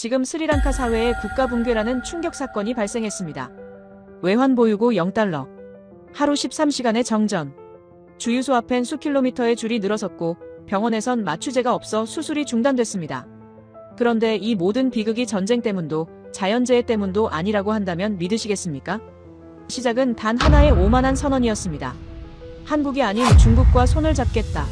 지금 스리랑카 사회에 국가 붕괴라는 충격 사건이 발생했습니다. 외환 보유고 0달러. 하루 13시간의 정전. 주유소 앞엔 수킬로미터의 줄이 늘어섰고 병원에선 마취제가 없어 수술이 중단됐습니다. 그런데 이 모든 비극이 전쟁 때문도 자연재해 때문도 아니라고 한다면 믿으시겠습니까? 시작은 단 하나의 오만한 선언이었습니다. 한국이 아닌 중국과 손을 잡겠다.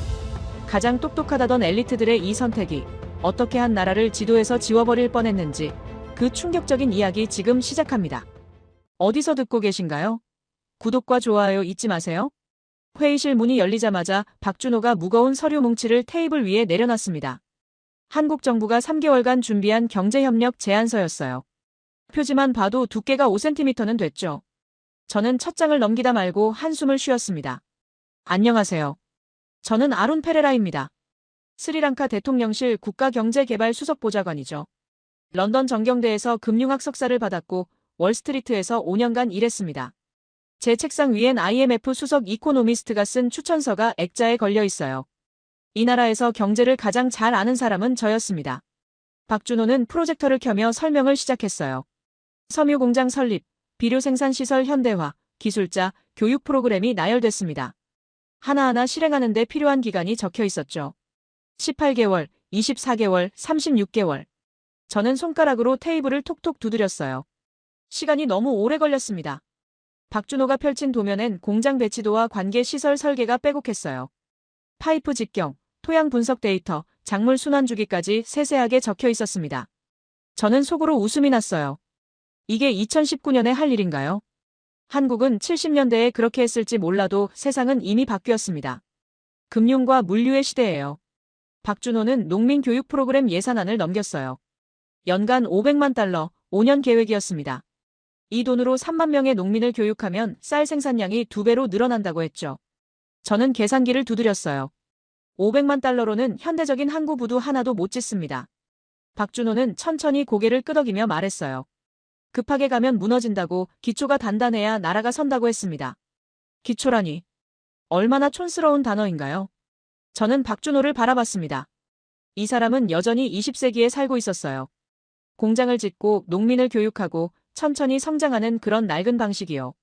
가장 똑똑하다던 엘리트들의 이 선택이 어떻게 한 나라를 지도에서 지워버릴 뻔했는지 그 충격적인 이야기 지금 시작합니다. 어디서 듣고 계신가요? 구독과 좋아요 잊지 마세요. 회의실 문이 열리자마자 박준호가 무거운 서류 뭉치를 테이블 위에 내려놨습니다. 한국 정부가 3개월간 준비한 경제협력 제안서였어요. 표지만 봐도 두께가 5cm는 됐죠. 저는 첫 장을 넘기다 말고 한숨을 쉬었습니다. 안녕하세요. 저는 아룬 페레라입니다. 스리랑카 대통령실 국가경제개발수석보좌관이죠. 런던 정경대에서 금융학 석사를 받았고 월스트리트에서 5년간 일했습니다. 제 책상 위엔 IMF 수석 이코노미스트가 쓴 추천서가 액자에 걸려 있어요. 이 나라에서 경제를 가장 잘 아는 사람은 저였습니다. 박준호는 프로젝터를 켜며 설명을 시작했어요. 섬유공장 설립, 비료생산시설 현대화, 기술자, 교육 프로그램이 나열됐습니다. 하나하나 실행하는 데 필요한 기간이 적혀 있었죠. 18개월, 24개월, 36개월. 저는 손가락으로 테이블을 톡톡 두드렸어요. 시간이 너무 오래 걸렸습니다. 박준호가 펼친 도면엔 공장 배치도와 관계 시설 설계가 빼곡했어요. 파이프 직경, 토양 분석 데이터, 작물 순환 주기까지 세세하게 적혀 있었습니다. 저는 속으로 웃음이 났어요. 이게 2019년에 할 일인가요? 한국은 70년대에 그렇게 했을지 몰라도 세상은 이미 바뀌었습니다. 금융과 물류의 시대예요. 박준호는 농민 교육 프로그램 예산안을 넘겼어요. 연간 500만 달러, 5년 계획이었습니다. 이 돈으로 3만 명의 농민을 교육하면 쌀 생산량이 2배로 늘어난다고 했죠. 저는 계산기를 두드렸어요. 500만 달러로는 현대적인 항구 부두 하나도 못 짓습니다. 박준호는 천천히 고개를 끄덕이며 말했어요. 급하게 가면 무너진다고, 기초가 단단해야 나라가 선다고 했습니다. 기초라니. 얼마나 촌스러운 단어인가요? 저는 박준호를 바라봤습니다. 이 사람은 여전히 20세기에 살고 있었어요. 공장을 짓고 농민을 교육하고 천천히 성장하는 그런 낡은 방식이요.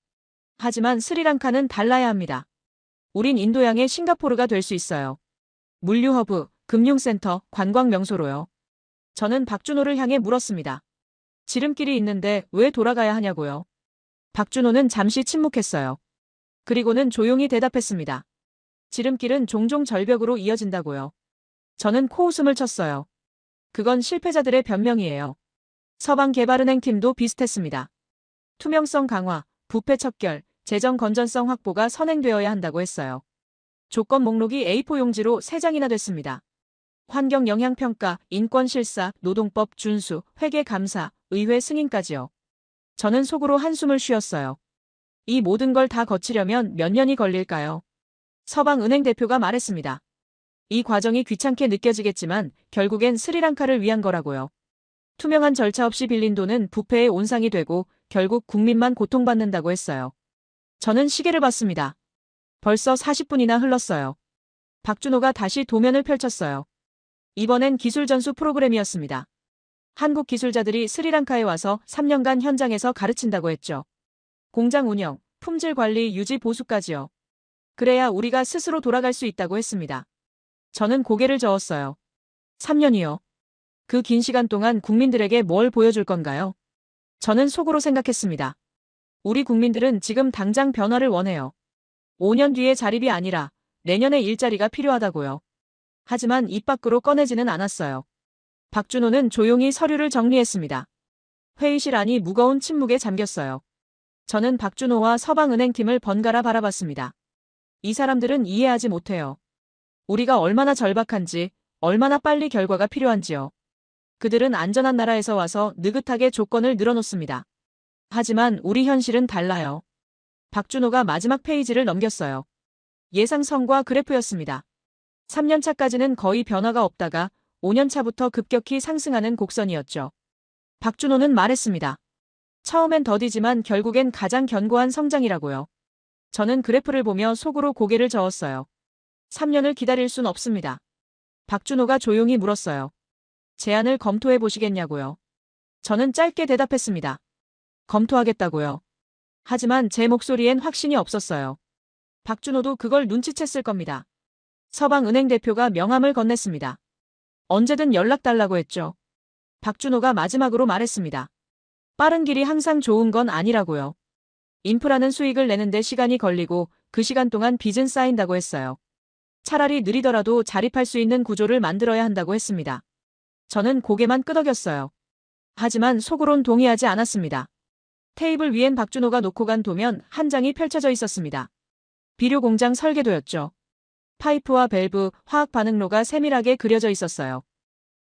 하지만 스리랑카는 달라야 합니다. 우린 인도양의 싱가포르가 될 수 있어요. 물류허브, 금융센터, 관광명소로요. 저는 박준호를 향해 물었습니다. 지름길이 있는데 왜 돌아가야 하냐고요. 박준호는 잠시 침묵했어요. 그리고는 조용히 대답했습니다. 지름길은 종종 절벽으로 이어진다고요. 저는 코웃음을 쳤어요. 그건 실패자들의 변명이에요. 서방개발은행팀도 비슷했습니다. 투명성 강화, 부패 척결, 재정 건전성 확보가 선행되어야 한다고 했어요. 조건 목록이 A4 용지로 3장이나 됐습니다. 환경 영향평가, 인권 실사, 노동법 준수, 회계 감사, 의회 승인까지요. 저는 속으로 한숨을 쉬었어요. 이 모든 걸 다 거치려면 몇 년이 걸릴까요? 서방은행 대표가 말했습니다. 이 과정이 귀찮게 느껴지겠지만 결국엔 스리랑카를 위한 거라고요. 투명한 절차 없이 빌린 돈은 부패의 온상이 되고 결국 국민만 고통받는다고 했어요. 저는 시계를 봤습니다. 벌써 40분이나 흘렀어요. 박준호가 다시 도면을 펼쳤어요. 이번엔 기술 전수 프로그램이었습니다. 한국 기술자들이 스리랑카에 와서 3년간 현장에서 가르친다고 했죠. 공장 운영, 품질 관리, 유지 보수까지요. 그래야 우리가 스스로 돌아갈 수 있다고 했습니다. 저는 고개를 저었어요. 3년이요. 그 긴 시간 동안 국민들에게 뭘 보여줄 건가요? 저는 속으로 생각했습니다. 우리 국민들은 지금 당장 변화를 원해요. 5년 뒤의 자립이 아니라 내년의 일자리가 필요하다고요. 하지만 입 밖으로 꺼내지는 않았어요. 박준호는 조용히 서류를 정리했습니다. 회의실 안이 무거운 침묵에 잠겼어요. 저는 박준호와 서방은행팀을 번갈아 바라봤습니다. 이 사람들은 이해하지 못해요. 우리가 얼마나 절박한지, 얼마나 빨리 결과가 필요한지요. 그들은 안전한 나라에서 와서 느긋하게 조건을 늘어놓습니다. 하지만 우리 현실은 달라요. 박준호가 마지막 페이지를 넘겼어요. 예상성과 그래프였습니다. 3년차까지는 거의 변화가 없다가 5년차부터 급격히 상승하는 곡선이었죠. 박준호는 말했습니다. 처음엔 더디지만 결국엔 가장 견고한 성장이라고요. 저는 그래프를 보며 속으로 고개를 저었어요. 3년을 기다릴 순 없습니다. 박준호가 조용히 물었어요. 제안을 검토해 보시겠냐고요. 저는 짧게 대답했습니다. 검토하겠다고요. 하지만 제 목소리엔 확신이 없었어요. 박준호도 그걸 눈치챘을 겁니다. 서방은행 대표가 명함을 건넸습니다. 언제든 연락 달라고 했죠. 박준호가 마지막으로 말했습니다. 빠른 길이 항상 좋은 건 아니라고요. 인프라는 수익을 내는데 시간이 걸리고 그 시간 동안 빚은 쌓인다고 했어요. 차라리 느리더라도 자립할 수 있는 구조를 만들어야 한다고 했습니다. 저는 고개만 끄덕였어요. 하지만 속으론 동의하지 않았습니다. 테이블 위엔 박준호가 놓고 간 도면 한 장이 펼쳐져 있었습니다. 비료 공장 설계도였죠. 파이프와 밸브, 화학 반응로가 세밀하게 그려져 있었어요.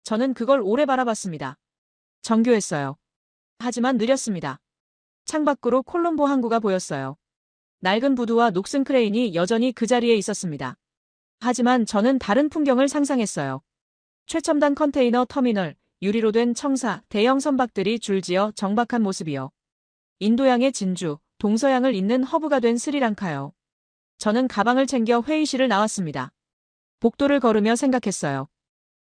저는 그걸 오래 바라봤습니다. 정교했어요. 하지만 느렸습니다. 창밖으로 콜롬보 항구가 보였어요. 낡은 부두와 녹슨 크레인이 여전히 그 자리에 있었습니다. 하지만 저는 다른 풍경을 상상했어요. 최첨단 컨테이너 터미널, 유리로 된 청사, 대형 선박들이 줄지어 정박한 모습이요. 인도양의 진주, 동서양을 잇는 허브가 된 스리랑카요. 저는 가방을 챙겨 회의실을 나왔습니다. 복도를 걸으며 생각했어요.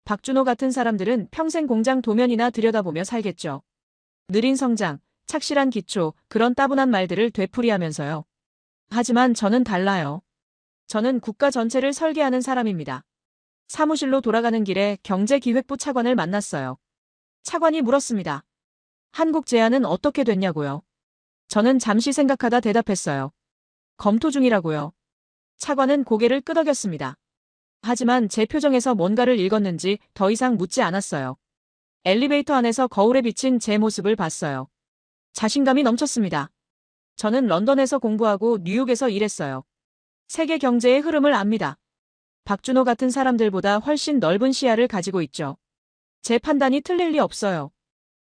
박준호 같은 사람들은 평생 공장 도면이나 들여다보며 살겠죠. 느린 성장, 착실한 기초, 그런 따분한 말들을 되풀이하면서요. 하지만 저는 달라요. 저는 국가 전체를 설계하는 사람입니다. 사무실로 돌아가는 길에 경제기획부 차관을 만났어요. 차관이 물었습니다. 한국 제안은 어떻게 됐냐고요. 저는 잠시 생각하다 대답했어요. 검토 중이라고요. 차관은 고개를 끄덕였습니다. 하지만 제 표정에서 뭔가를 읽었는지 더 이상 묻지 않았어요. 엘리베이터 안에서 거울에 비친 제 모습을 봤어요. 자신감이 넘쳤습니다. 저는 런던에서 공부하고 뉴욕에서 일했어요. 세계 경제의 흐름을 압니다. 박준호 같은 사람들보다 훨씬 넓은 시야를 가지고 있죠. 제 판단이 틀릴 리 없어요.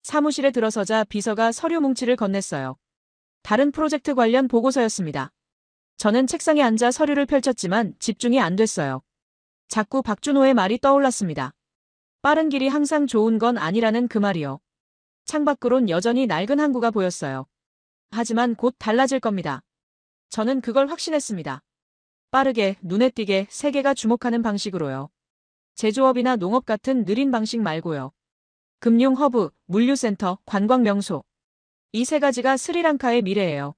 사무실에 들어서자 비서가 서류 뭉치를 건넸어요. 다른 프로젝트 관련 보고서였습니다. 저는 책상에 앉아 서류를 펼쳤지만 집중이 안 됐어요. 자꾸 박준호의 말이 떠올랐습니다. 빠른 길이 항상 좋은 건 아니라는 그 말이요. 창밖으론 여전히 낡은 항구가 보였어요. 하지만 곧 달라질 겁니다. 저는 그걸 확신했습니다. 빠르게, 눈에 띄게 세계가 주목하는 방식으로요. 제조업이나 농업 같은 느린 방식 말고요. 금융 허브, 물류센터, 관광 명소. 이 세 가지가 스리랑카의 미래예요.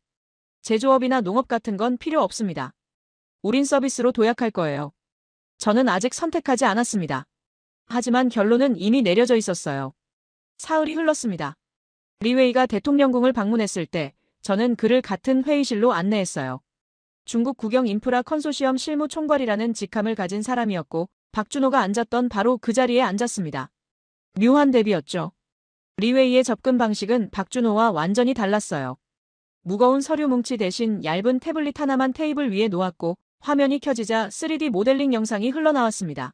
제조업이나 농업 같은 건 필요 없습니다. 우린 서비스로 도약할 거예요. 저는 아직 선택하지 않았습니다. 하지만 결론은 이미 내려져 있었어요. 사흘이 흘렀습니다. 리웨이가 대통령궁을 방문했을 때 저는 그를 같은 회의실로 안내했어요. 중국 국영 인프라 컨소시엄 실무 총괄이라는 직함을 가진 사람이었고 박준호가 앉았던 바로 그 자리에 앉았습니다. 묘한 대비였죠. 리웨이의 접근 방식은 박준호와 완전히 달랐어요. 무거운 서류 뭉치 대신 얇은 태블릿 하나만 테이블 위에 놓았고 화면이 켜지자 3D 모델링 영상이 흘러나왔습니다.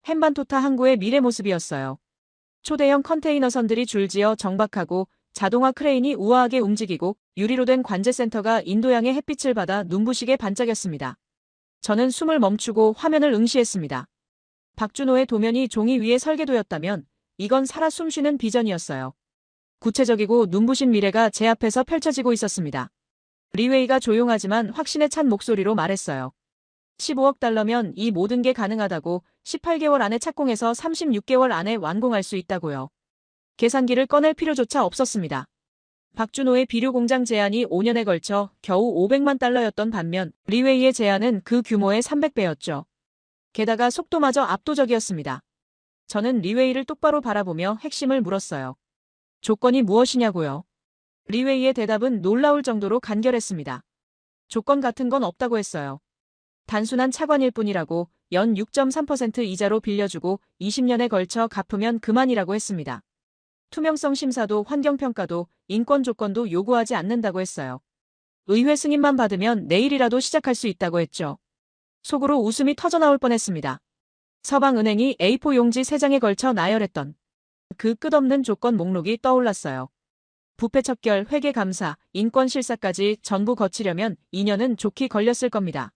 햄반토타 항구의 미래 모습이었어요. 초대형 컨테이너선들이 줄지어 정박하고 자동화 크레인이 우아하게 움직이고 유리로 된 관제센터가 인도양의 햇빛을 받아 눈부시게 반짝였습니다. 저는 숨을 멈추고 화면을 응시했습니다. 박준호의 도면이 종이 위에 설계도였다면 이건 살아 숨쉬는 비전이었어요. 구체적이고 눈부신 미래가 제 앞에서 펼쳐지고 있었습니다. 리웨이가 조용하지만 확신에 찬 목소리로 말했어요. 15억 달러면 이 모든 게 가능하다고 18개월 안에 착공해서 36개월 안에 완공할 수 있다고요. 계산기를 꺼낼 필요조차 없었습니다. 박준호의 비료 공장 제안이 5년에 걸쳐 겨우 500만 달러였던 반면 리웨이의 제안은 그 규모의 300배였죠. 게다가 속도마저 압도적이었습니다. 저는 리웨이를 똑바로 바라보며 핵심을 물었어요. 조건이 무엇이냐고요? 리웨이의 대답은 놀라울 정도로 간결했습니다. 조건 같은 건 없다고 했어요. 단순한 차관일 뿐이라고 연 6.3% 이자로 빌려주고 20년에 걸쳐 갚으면 그만이라고 했습니다. 투명성 심사도 환경평가도 인권 조건도 요구하지 않는다고 했어요. 의회 승인만 받으면 내일이라도 시작할 수 있다고 했죠. 속으로 웃음이 터져나올 뻔했습니다. 서방은행이 A4 용지 3장에 걸쳐 나열했던 그 끝없는 조건 목록이 떠올랐어요. 부패 척결, 회계 감사, 인권 실사까지 전부 거치려면 2년은 좋게 걸렸을 겁니다.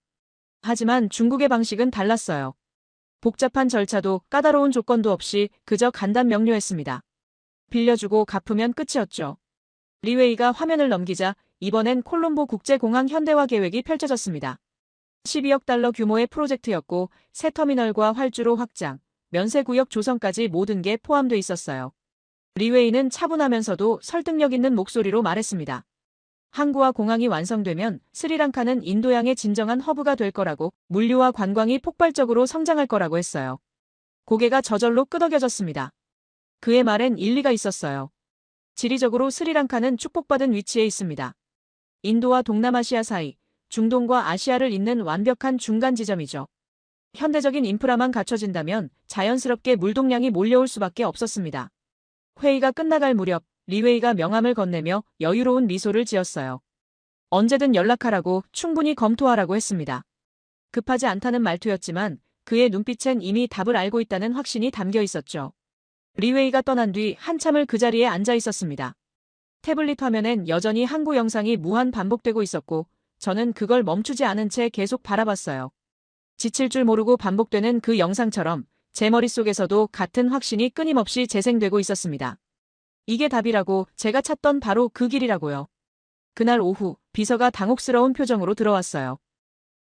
하지만 중국의 방식은 달랐어요. 복잡한 절차도 까다로운 조건도 없이 그저 간단 명료했습니다. 빌려주고 갚으면 끝이었죠. 리웨이가 화면을 넘기자 이번엔 콜롬보 국제공항 현대화 계획이 펼쳐졌습니다. 12억 달러 규모의 프로젝트였고 새 터미널과 활주로 확장, 면세구역 조성까지 모든 게 포함돼 있었어요. 리웨이는 차분하면서도 설득력 있는 목소리로 말했습니다. 항구와 공항이 완성되면 스리랑카는 인도양의 진정한 허브가 될 거라고, 물류와 관광이 폭발적으로 성장할 거라고 했어요. 고개가 저절로 끄덕여졌습니다. 그의 말엔 일리가 있었어요. 지리적으로 스리랑카는 축복받은 위치에 있습니다. 인도와 동남아시아 사이, 중동과 아시아를 잇는 완벽한 중간 지점이죠. 현대적인 인프라만 갖춰진다면 자연스럽게 물동량이 몰려올 수밖에 없었습니다. 회의가 끝나갈 무렵 리웨이가 명함을 건네며 여유로운 미소를 지었어요. 언제든 연락하라고, 충분히 검토하라고 했습니다. 급하지 않다는 말투였지만 그의 눈빛엔 이미 답을 알고 있다는 확신이 담겨 있었죠. 리웨이가 떠난 뒤 한참을 그 자리에 앉아 있었습니다. 태블릿 화면엔 여전히 항구 영상이 무한 반복되고 있었고 저는 그걸 멈추지 않은 채 계속 바라봤어요. 지칠 줄 모르고 반복되는 그 영상처럼 제 머릿속에서도 같은 확신이 끊임없이 재생되고 있었습니다. 이게 답이라고, 제가 찾던 바로 그 길이라고요. 그날 오후 비서가 당혹스러운 표정으로 들어왔어요.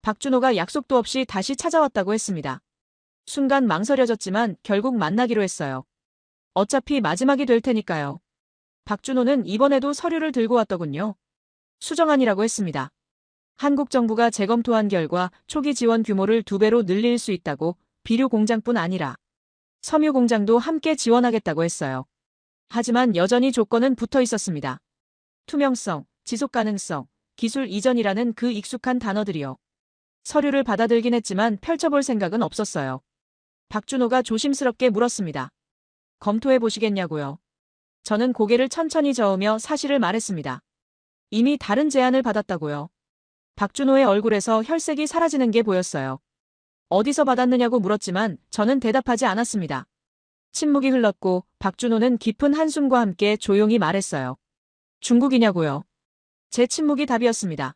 박준호가 약속도 없이 다시 찾아왔다고 했습니다. 순간 망설여졌지만 결국 만나기로 했어요. 어차피 마지막이 될 테니까요. 박준호는 이번에도 서류를 들고 왔더군요. 수정안이라고 했습니다. 한국 정부가 재검토한 결과 초기 지원 규모를 2배로 늘릴 수 있다고, 비료 공장뿐 아니라 섬유 공장도 함께 지원하겠다고 했어요. 하지만 여전히 조건은 붙어 있었습니다. 투명성, 지속 가능성, 기술 이전이라는 그 익숙한 단어들이요. 서류를 받아들긴 했지만 펼쳐볼 생각은 없었어요. 박준호가 조심스럽게 물었습니다. 검토해 보시겠냐고요. 저는 고개를 천천히 저으며 사실을 말했습니다. 이미 다른 제안을 받았다고요. 박준호의 얼굴에서 혈색이 사라지는 게 보였어요. 어디서 받았느냐고 물었지만 저는 대답하지 않았습니다. 침묵이 흘렀고 박준호는 깊은 한숨과 함께 조용히 말했어요. 중국이냐고요. 제 침묵이 답이었습니다.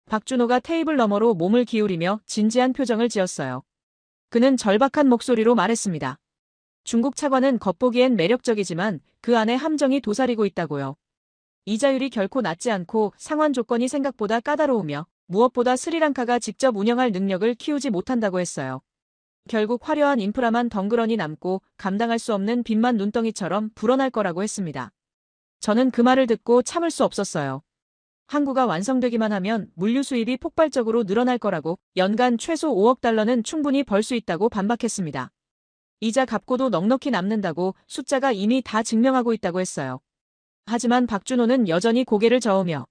박준호가 테이블 너머로 몸을 기울이며 진지한 표정을 지었어요. 그는 절박한 목소리로 말했습니다. 중국 차관은 겉보기엔 매력적이지만 그 안에 함정이 도사리고 있다고요. 이자율이 결코 낮지 않고 상환 조건이 생각보다 까다로우며 무엇보다 스리랑카가 직접 운영할 능력을 키우지 못한다고 했어요. 결국 화려한 인프라만 덩그러니 남고 감당할 수 없는 빚만 눈덩이처럼 불어날 거라고 했습니다. 저는 그 말을 듣고 참을 수 없었어요. 항구가 완성되기만 하면 물류 수입이 폭발적으로 늘어날 거라고, 연간 최소 5억 달러는 충분히 벌 수 있다고 반박했습니다. 이자 갚고도 넉넉히 남는다고, 숫자가 이미 다 증명하고 있다고 했어요. 하지만 박준호는 여전히 고개를 저으며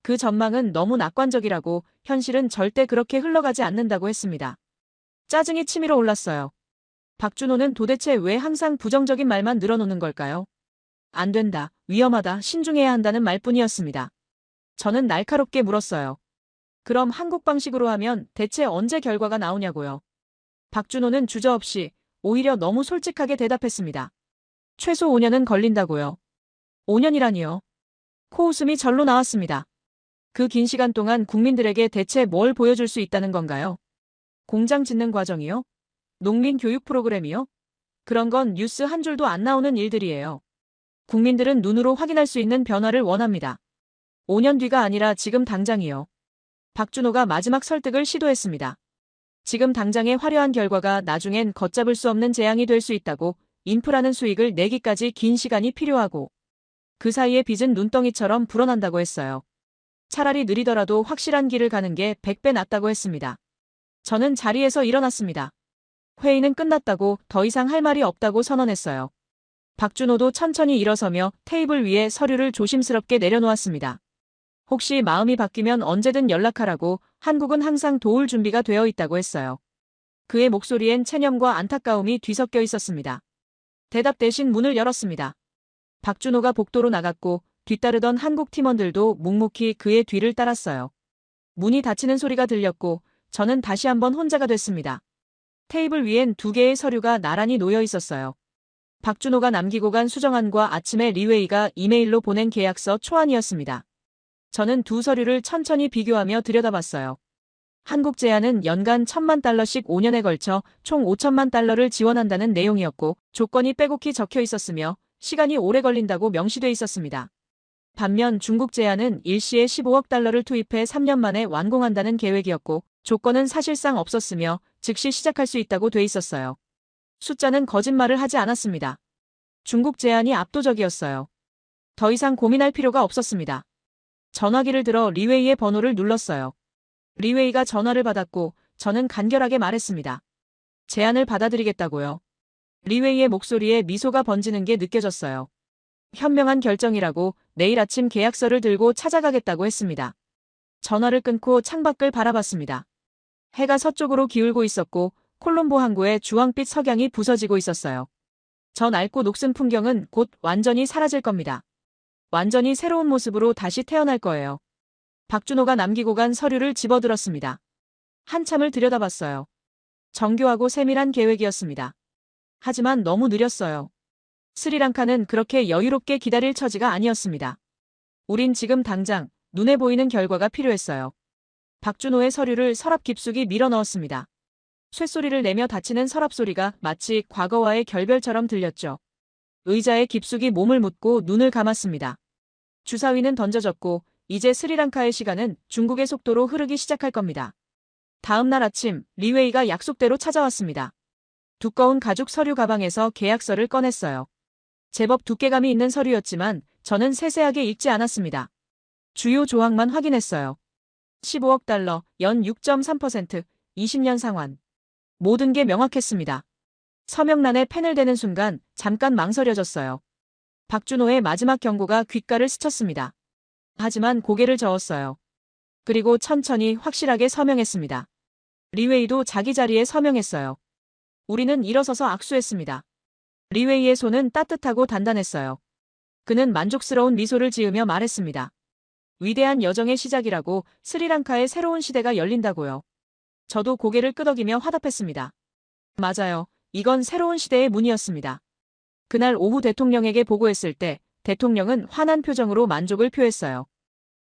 그 전망은 너무 낙관적이라고, 현실은 절대 그렇게 흘러가지 않는다고 했습니다. 짜증이 치밀어 올랐어요. 박준호는 도대체 왜 항상 부정적인 말만 늘어놓는 걸까요? 안 된다, 위험하다, 신중해야 한다는 말뿐이었습니다. 저는 날카롭게 물었어요. 그럼 한국 방식으로 하면 대체 언제 결과가 나오냐고요. 박준호는 주저없이, 오히려 너무 솔직하게 대답했습니다. 최소 5년은 걸린다고요. 5년이라니요. 코웃음이 절로 나왔습니다. 그 긴 시간 동안 국민들에게 대체 뭘 보여줄 수 있다는 건가요? 공장 짓는 과정이요? 농민 교육 프로그램이요? 그런 건 뉴스 한 줄도 안 나오는 일들이에요. 국민들은 눈으로 확인할 수 있는 변화를 원합니다. 5년 뒤가 아니라 지금 당장이요. 박준호가 마지막 설득을 시도했습니다. 지금 당장의 화려한 결과가 나중엔 걷잡을 수 없는 재앙이 될 수 있다고, 인프라는 수익을 내기까지 긴 시간이 필요하고 그 사이에 빚은 눈덩이처럼 불어난다고 했어요. 차라리 느리더라도 확실한 길을 가는 게 100배 낫다고 했습니다. 저는 자리에서 일어났습니다. 회의는 끝났다고, 더 이상 할 말이 없다고 선언했어요. 박준호도 천천히 일어서며 테이블 위에 서류를 조심스럽게 내려놓았습니다. 혹시 마음이 바뀌면 언제든 연락하라고, 한국은 항상 도울 준비가 되어 있다고 했어요. 그의 목소리엔 체념과 안타까움이 뒤섞여 있었습니다. 대답 대신 문을 열었습니다. 박준호가 복도로 나갔고 뒤따르던 한국 팀원들도 묵묵히 그의 뒤를 따랐어요. 문이 닫히는 소리가 들렸고 저는 다시 한번 혼자가 됐습니다. 테이블 위엔 2개의 서류가 나란히 놓여 있었어요. 박준호가 남기고 간 수정안과 아침에 리웨이가 이메일로 보낸 계약서 초안이었습니다. 저는 두 서류를 천천히 비교하며 들여다봤어요. 한국 제안은 연간 1,000만 달러씩 5년에 걸쳐 총 5천만 달러를 지원한다는 내용이었고 조건이 빼곡히 적혀 있었으며 시간이 오래 걸린다고 명시돼 있었습니다. 반면 중국 제안은 일시에 15억 달러를 투입해 3년 만에 완공한다는 계획이었고 조건은 사실상 없었으며 즉시 시작할 수 있다고 돼 있었어요. 숫자는 거짓말을 하지 않았습니다. 중국 제안이 압도적이었어요. 더 이상 고민할 필요가 없었습니다. 전화기를 들어 리웨이의 번호를 눌렀어요. 리웨이가 전화를 받았고 저는 간결하게 말했습니다. 제안을 받아들이겠다고요. 리웨이의 목소리에 미소가 번지는 게 느껴졌어요. 현명한 결정이라고 내일 아침 계약서를 들고 찾아가겠다고 했습니다. 전화를 끊고 창밖을 바라봤습니다. 해가 서쪽으로 기울고 있었고 콜롬보 항구의 주황빛 석양이 부서지고 있었어요. 저 낡고 녹슨 풍경은 곧 완전히 사라질 겁니다. 완전히 새로운 모습으로 다시 태어날 거예요. 박준호가 남기고 간 서류를 집어들었습니다. 한참을 들여다봤어요. 정교하고 세밀한 계획이었습니다. 하지만 너무 느렸어요. 스리랑카는 그렇게 여유롭게 기다릴 처지가 아니었습니다. 우린 지금 당장 눈에 보이는 결과가 필요했어요. 박준호의 서류를 서랍 깊숙이 밀어 넣었습니다. 쇳소리를 내며 닫히는 서랍 소리가 마치 과거와의 결별처럼 들렸죠. 의자에 깊숙이 몸을 묻고 눈을 감았습니다. 주사위는 던져졌고 이제 스리랑카의 시간은 중국의 속도로 흐르기 시작할 겁니다. 다음 날 아침 리웨이가 약속대로 찾아왔습니다. 두꺼운 가죽 서류 가방에서 계약서를 꺼냈어요. 제법 두께감이 있는 서류였지만 저는 세세하게 읽지 않았습니다. 주요 조항만 확인했어요. 15억 달러, 연 6.3%, 20년 상환. 모든 게 명확했습니다. 서명란에 펜을 대는 순간 잠깐 망설여졌어요. 박준호의 마지막 경고가 귓가를 스쳤습니다. 하지만 고개를 저었어요. 그리고 천천히 확실하게 서명했습니다. 리웨이도 자기 자리에 서명했어요. 우리는 일어서서 악수했습니다. 리웨이의 손은 따뜻하고 단단했어요. 그는 만족스러운 미소를 지으며 말했습니다. 위대한 여정의 시작이라고, 스리랑카의 새로운 시대가 열린다고요. 저도 고개를 끄덕이며 화답했습니다. 맞아요. 이건 새로운 시대의 문이었습니다. 그날 오후 대통령에게 보고했을 때 대통령은 환한 표정으로 만족을 표했어요.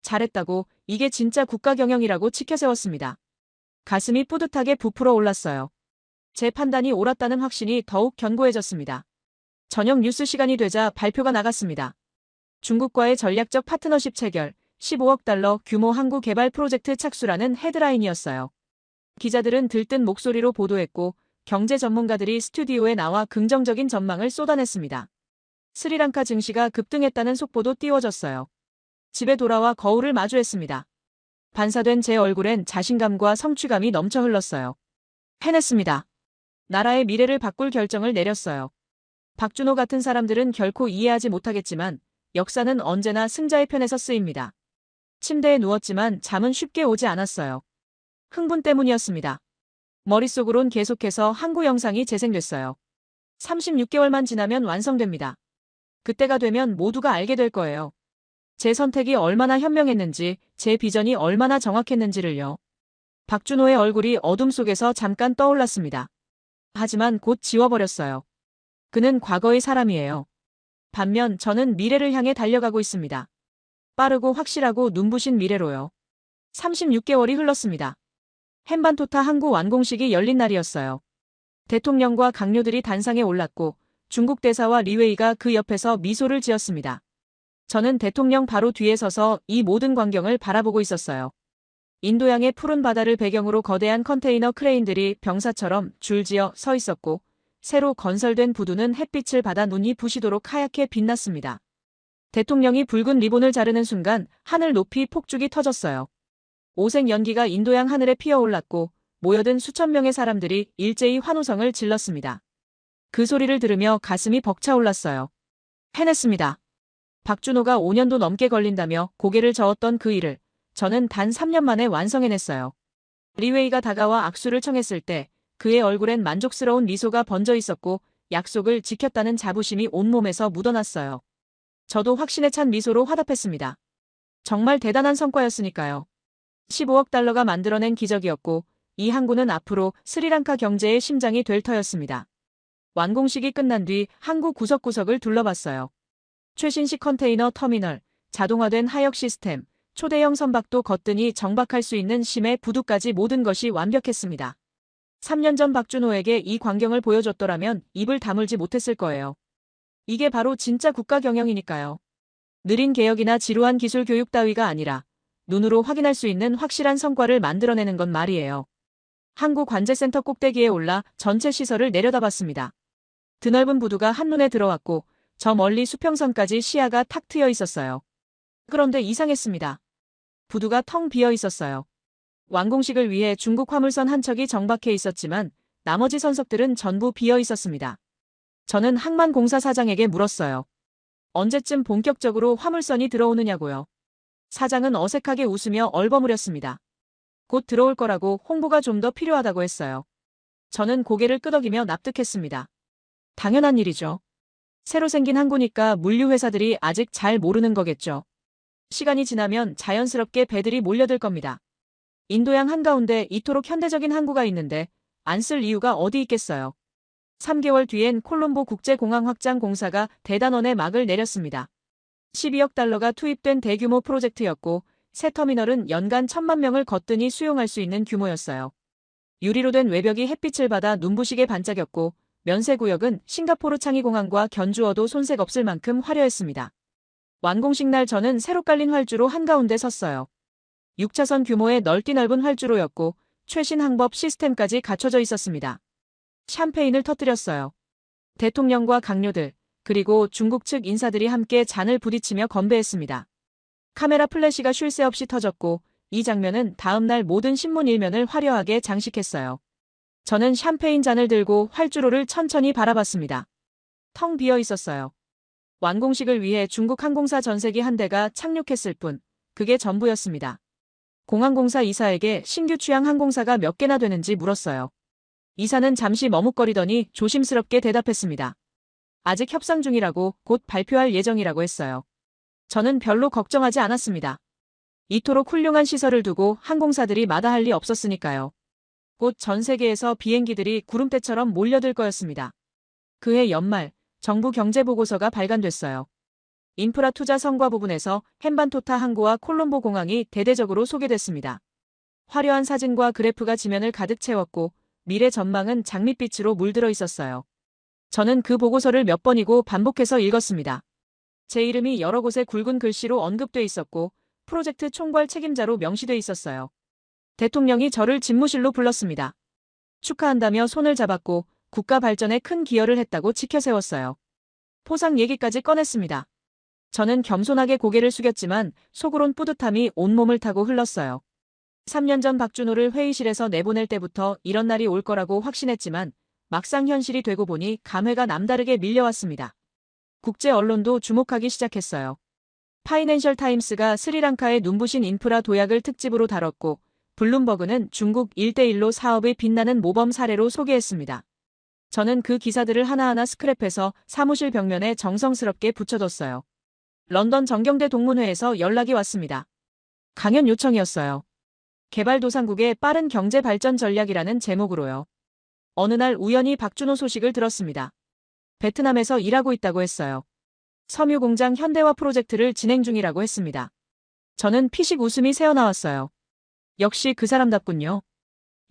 잘했다고, 이게 진짜 국가 경영이라고 치켜세웠습니다. 가슴이 뿌듯하게 부풀어 올랐어요. 제 판단이 옳았다는 확신이 더욱 견고해졌습니다. 저녁 뉴스 시간이 되자 발표가 나갔습니다. 중국과의 전략적 파트너십 체결, 15억 달러 규모 항구 개발 프로젝트 착수라는 헤드라인이었어요. 기자들은 들뜬 목소리로 보도했고 경제 전문가들이 스튜디오에 나와 긍정적인 전망을 쏟아냈습니다. 스리랑카 증시가 급등했다는 속보도 띄워졌어요. 집에 돌아와 거울을 마주했습니다. 반사된 제 얼굴엔 자신감과 성취감이 넘쳐 흘렀어요. 해냈습니다. 나라의 미래를 바꿀 결정을 내렸어요. 박준호 같은 사람들은 결코 이해하지 못하겠지만 역사는 언제나 승자의 편에서 쓰입니다. 침대에 누웠지만 잠은 쉽게 오지 않았어요. 흥분 때문이었습니다. 머릿속으론 계속해서 항구 영상이 재생됐어요. 36개월만 지나면 완성됩니다. 그때가 되면 모두가 알게 될 거예요. 제 선택이 얼마나 현명했는지, 제 비전이 얼마나 정확했는지를요. 박준호의 얼굴이 어둠 속에서 잠깐 떠올랐습니다. 하지만 곧 지워버렸어요. 그는 과거의 사람이에요. 반면 저는 미래를 향해 달려가고 있습니다. 빠르고 확실하고 눈부신 미래로요. 36개월이 흘렀습니다. 헨반토타 항구 완공식이 열린 날이었어요. 대통령과 강요들이 단상에 올랐고 중국 대사와 리웨이가 그 옆에서 미소를 지었습니다. 저는 대통령 바로 뒤에 서서 이 모든 광경을 바라보고 있었어요. 인도양의 푸른 바다를 배경으로 거대한 컨테이너 크레인들이 병사처럼 줄지어 서 있었고 새로 건설된 부두는 햇빛을 받아 눈이 부시도록 하얗게 빛났습니다. 대통령이 붉은 리본을 자르는 순간 하늘 높이 폭죽이 터졌어요. 오색 연기가 인도양 하늘에 피어올랐고 모여든 수천 명의 사람들이 일제히 환호성을 질렀습니다. 그 소리를 들으며 가슴이 벅차올랐어요. 해냈습니다. 박준호가 5년도 넘게 걸린다며 고개를 저었던 그 일을 저는 단 3년 만에 완성해냈어요. 리웨이가 다가와 악수를 청했을 때 그의 얼굴엔 만족스러운 미소가 번져 있었고 약속을 지켰다는 자부심이 온몸에서 묻어났어요. 저도 확신에 찬 미소로 화답했습니다. 정말 대단한 성과였으니까요. 15억 달러가 만들어낸 기적이었고 이 항구는 앞으로 스리랑카 경제의 심장이 될 터였습니다. 완공식이 끝난 뒤 항구 구석구석을 둘러봤어요. 최신식 컨테이너 터미널, 자동화된 하역 시스템, 초대형 선박도 거뜬히 정박할 수 있는 심해 부두까지 모든 것이 완벽했습니다. 3년 전 박준호에게 이 광경을 보여줬더라면 입을 다물지 못했을 거예요. 이게 바로 진짜 국가 경영이니까요. 느린 개혁이나 지루한 기술 교육 따위가 아니라 눈으로 확인할 수 있는 확실한 성과를 만들어내는 건 말이에요. 항구 관제센터 꼭대기에 올라 전체 시설을 내려다봤습니다. 드넓은 부두가 한눈에 들어왔고 저 멀리 수평선까지 시야가 탁 트여 있었어요. 그런데 이상했습니다. 부두가 텅 비어 있었어요. 완공식을 위해 중국 화물선 한 척이 정박해 있었지만 나머지 선석들은 전부 비어 있었습니다. 저는 항만공사 사장에게 물었어요. 언제쯤 본격적으로 화물선이 들어오느냐고요. 사장은 어색하게 웃으며 얼버무렸습니다. 곧 들어올 거라고, 홍보가 좀 더 필요하다고 했어요. 저는 고개를 끄덕이며 납득했습니다. 당연한 일이죠. 새로 생긴 항구니까 물류회사들이 아직 잘 모르는 거겠죠. 시간이 지나면 자연스럽게 배들이 몰려들 겁니다. 인도양 한가운데 이토록 현대적인 항구가 있는데 안 쓸 이유가 어디 있겠어요. 3개월 뒤엔 콜롬보 국제공항 확장 공사가 대단원에 막을 내렸습니다. 12억 달러가 투입된 대규모 프로젝트였고 새 터미널은 연간 1,000만 명을 거뜬히 수용할 수 있는 규모였어요. 유리로 된 외벽이 햇빛을 받아 눈부시게 반짝였고 면세구역은 싱가포르 창의공항과 견주어도 손색 없을 만큼 화려했습니다. 완공식 날 저는 새로 깔린 활주로 한가운데 섰어요. 6차선 규모의 넓디 넓은 활주로였고 최신 항법 시스템까지 갖춰져 있었습니다. 샴페인을 터뜨렸어요. 대통령과 강요들, 그리고 중국 측 인사들이 함께 잔을 부딪히며 건배했습니다. 카메라 플래시가 쉴 새 없이 터졌고 이 장면은 다음날 모든 신문 일면을 화려하게 장식했어요. 저는 샴페인 잔을 들고 활주로를 천천히 바라봤습니다. 텅 비어 있었어요. 완공식을 위해 중국 항공사 전세기 한 대가 착륙했을 뿐, 그게 전부였습니다. 공항공사 이사에게 신규 취향 항공사가 몇 개나 되는지 물었어요. 이사는 잠시 머뭇거리더니 조심스럽게 대답했습니다. 아직 협상 중이라고, 곧 발표할 예정이라고 했어요. 저는 별로 걱정하지 않았습니다. 이토록 훌륭한 시설을 두고 항공사들이 마다할 리 없었으니까요. 곧 전 세계에서 비행기들이 구름대처럼 몰려들 거였습니다. 그해 연말, 정부 경제보고서가 발간됐어요. 인프라 투자 성과 부분에서 헨반토타 항구와 콜롬보 공항이 대대적으로 소개됐습니다. 화려한 사진과 그래프가 지면을 가득 채웠고 미래 전망은 장밋빛으로 물들어 있었어요. 저는 그 보고서를 몇 번이고 반복해서 읽었습니다. 제 이름이 여러 곳에 굵은 글씨로 언급돼 있었고 프로젝트 총괄 책임자로 명시돼 있었어요. 대통령이 저를 집무실로 불렀습니다. 축하한다며 손을 잡았고 국가 발전에 큰 기여를 했다고 치켜세웠어요. 포상 얘기까지 꺼냈습니다. 저는 겸손하게 고개를 숙였지만 속으론 뿌듯함이 온몸을 타고 흘렀어요. 3년 전 박준호를 회의실에서 내보낼 때부터 이런 날이 올 거라고 확신했지만 막상 현실이 되고 보니 감회가 남다르게 밀려왔습니다. 국제 언론도 주목하기 시작했어요. 파이낸셜 타임스가 스리랑카의 눈부신 인프라 도약을 특집으로 다뤘고 블룸버그는 중국 1:1로 사업의 빛나는 모범 사례로 소개했습니다. 저는 그 기사들을 하나하나 스크랩해서 사무실 벽면에 정성스럽게 붙여뒀어요. 런던 정경대 동문회에서 연락이 왔습니다. 강연 요청이었어요. 개발도상국의 빠른 경제 발전 전략이라는 제목으로요. 어느 날 우연히 박준호 소식을 들었습니다. 베트남에서 일하고 있다고 했어요. 섬유 공장 현대화 프로젝트를 진행 중이라고 했습니다. 저는 피식 웃음이 새어나왔어요. 역시 그 사람답군요.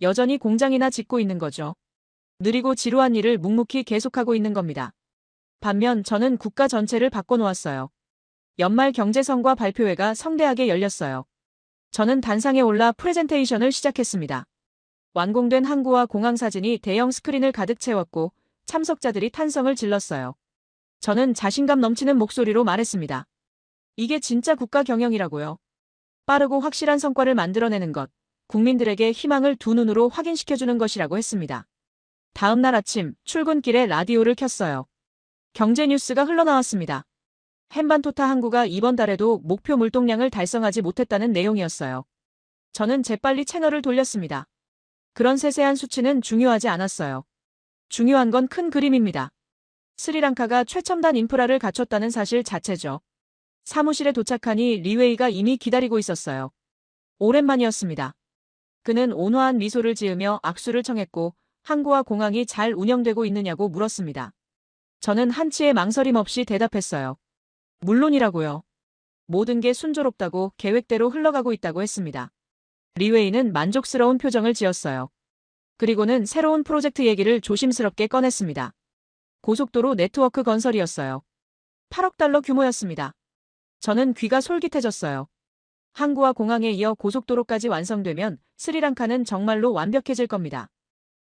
여전히 공장이나 짓고 있는 거죠. 느리고 지루한 일을 묵묵히 계속하고 있는 겁니다. 반면 저는 국가 전체를 바꿔놓았어요. 연말 경제성과 발표회가 성대하게 열렸어요. 저는 단상에 올라 프레젠테이션을 시작했습니다. 완공된 항구와 공항 사진이 대형 스크린을 가득 채웠고 참석자들이 탄성을 질렀어요. 저는 자신감 넘치는 목소리로 말했습니다. 이게 진짜 국가 경영이라고요. 빠르고 확실한 성과를 만들어내는 것, 국민들에게 희망을 두 눈으로 확인시켜주는 것이라고 했습니다. 다음 날 아침 출근길에 라디오를 켰어요. 경제 뉴스가 흘러나왔습니다. 헨반토타 항구가 이번 달에도 목표 물동량을 달성하지 못했다는 내용이었어요. 저는 재빨리 채널을 돌렸습니다. 그런 세세한 수치는 중요하지 않았어요. 중요한 건 큰 그림입니다. 스리랑카가 최첨단 인프라를 갖췄다는 사실 자체죠. 사무실에 도착하니 리웨이가 이미 기다리고 있었어요. 오랜만이었습니다. 그는 온화한 미소를 지으며 악수를 청했고 항구와 공항이 잘 운영되고 있느냐고 물었습니다. 저는 한치의 망설임 없이 대답했어요. 물론이라고요. 모든 게 순조롭다고 계획대로 흘러가고 있다고 했습니다. 리웨이는 만족스러운 표정을 지었어요. 그리고는 새로운 프로젝트 얘기를 조심스럽게 꺼냈습니다. 고속도로 네트워크 건설이었어요. 8억 달러 규모였습니다. 저는 귀가 솔깃해졌어요. 항구와 공항에 이어 고속도로까지 완성되면 스리랑카는 정말로 완벽해질 겁니다.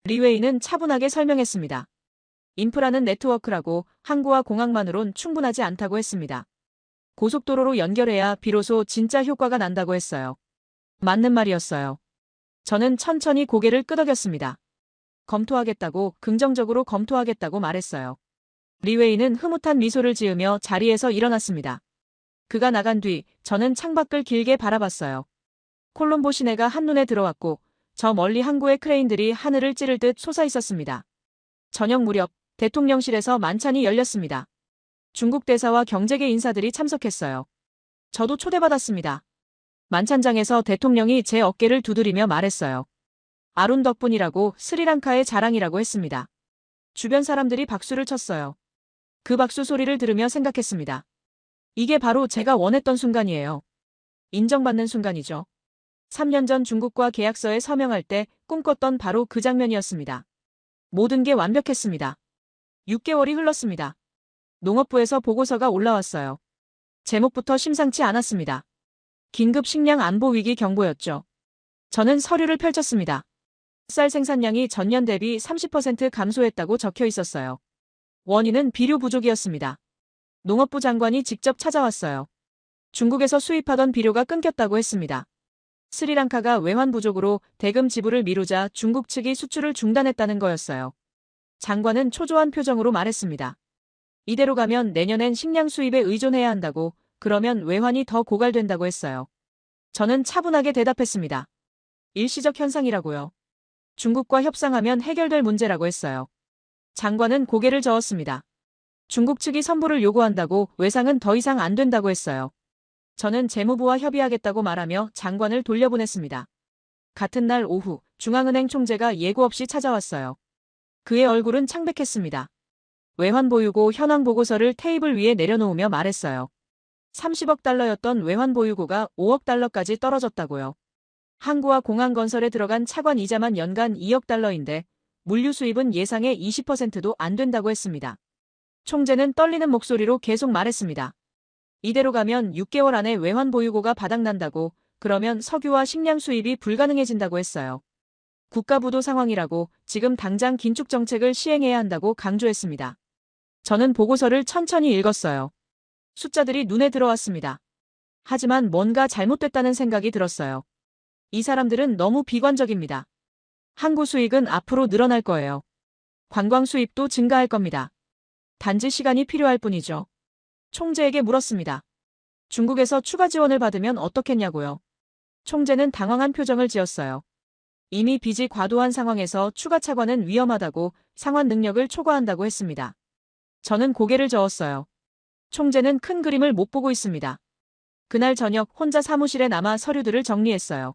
리웨이는 차분하게 설명했습니다. 인프라는 네트워크라고 항구와 공항만으론 충분하지 않다고 했습니다. 고속도로로 연결해야 비로소 진짜 효과가 난다고 했어요. 맞는 말이었어요. 저는 천천히 고개를 끄덕였습니다. 검토하겠다고, 긍정적으로 검토하겠다고 말했어요. 리웨이는 흐뭇한 미소를 지으며 자리에서 일어났습니다. 그가 나간 뒤 저는 창밖을 길게 바라봤어요. 콜롬보 시내가 한눈에 들어왔고 저 멀리 항구의 크레인들이 하늘을 찌를 듯 솟아 있었습니다. 저녁 무렵 대통령실에서 만찬이 열렸습니다. 중국 대사와 경제계 인사들이 참석했어요. 저도 초대받았습니다. 만찬장에서 대통령이 제 어깨를 두드리며 말했어요. 아룬 덕분이라고, 스리랑카의 자랑이라고 했습니다. 주변 사람들이 박수를 쳤어요. 그 박수 소리를 들으며 생각했습니다. 이게 바로 제가 원했던 순간이에요. 인정받는 순간이죠. 3년 전 중국과 계약서에 서명할 때 꿈꿨던 바로 그 장면이었습니다. 모든 게 완벽했습니다. 6개월이 흘렀습니다. 농업부에서 보고서가 올라왔어요. 제목부터 심상치 않았습니다. 긴급 식량 안보 위기 경보였죠. 저는 서류를 펼쳤습니다. 쌀 생산량이 전년 대비 30% 감소했다고 적혀 있었어요. 원인은 비료 부족이었습니다. 농업부 장관이 직접 찾아왔어요. 중국에서 수입하던 비료가 끊겼다고 했습니다. 스리랑카가 외환 부족으로 대금 지불을 미루자 중국 측이 수출을 중단했다는 거였어요. 장관은 초조한 표정으로 말했습니다. 이대로 가면 내년엔 식량 수입에 의존해야 한다고, 그러면 외환이 더 고갈된다고 했어요. 저는 차분하게 대답했습니다. 일시적 현상이라고요. 중국과 협상하면 해결될 문제라고 했어요. 장관은 고개를 저었습니다. 중국 측이 선불을 요구한다고, 외상은 더 이상 안 된다고 했어요. 저는 재무부와 협의하겠다고 말하며 장관을 돌려보냈습니다. 같은 날 오후 중앙은행 총재가 예고 없이 찾아왔어요. 그의 얼굴은 창백했습니다. 외환 보유고 현황 보고서를 테이블 위에 내려놓으며 말했어요. 30억 달러였던 외환 보유고가 5억 달러까지 떨어졌다고요. 항구와 공항 건설에 들어간 차관 이자만 연간 2억 달러인데 물류 수입은 예상의 20%도 안 된다고 했습니다. 총재는 떨리는 목소리로 계속 말했습니다. 이대로 가면 6개월 안에 외환 보유고가 바닥난다고, 그러면 석유와 식량 수입이 불가능해진다고 했어요. 국가부도 상황이라고, 지금 당장 긴축 정책을 시행해야 한다고 강조했습니다. 저는 보고서를 천천히 읽었어요. 숫자들이 눈에 들어왔습니다. 하지만 뭔가 잘못됐다는 생각이 들었어요. 이 사람들은 너무 비관적입니다. 항구 수익은 앞으로 늘어날 거예요. 관광 수입도 증가할 겁니다. 단지 시간이 필요할 뿐이죠. 총재에게 물었습니다. 중국에서 추가 지원을 받으면 어떻겠냐고요. 총재는 당황한 표정을 지었어요. 이미 빚이 과도한 상황에서 추가 차관은 위험하다고, 상환 능력을 초과한다고 했습니다. 저는 고개를 저었어요. 총재는 큰 그림을 못 보고 있습니다. 그날 저녁 혼자 사무실에 남아 서류들을 정리했어요.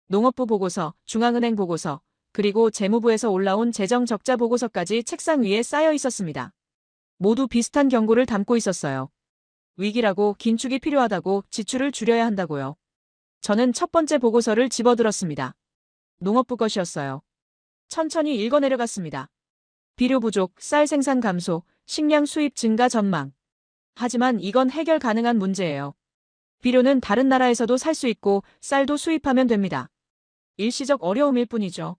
농업부 보고서, 중앙은행 보고서, 그리고 재무부에서 올라온 재정 적자 보고서까지 책상 위에 쌓여 있었습니다. 모두 비슷한 경고를 담고 있었어요. 위기라고, 긴축이 필요하다고, 지출을 줄여야 한다고요. 저는 첫 번째 보고서를 집어들었습니다. 농업부 것이었어요. 천천히 읽어내려갔습니다. 비료 부족, 쌀 생산 감소, 식량 수입 증가 전망. 하지만 이건 해결 가능한 문제예요. 비료는 다른 나라에서도 살 수 있고 쌀도 수입하면 됩니다. 일시적 어려움일 뿐이죠.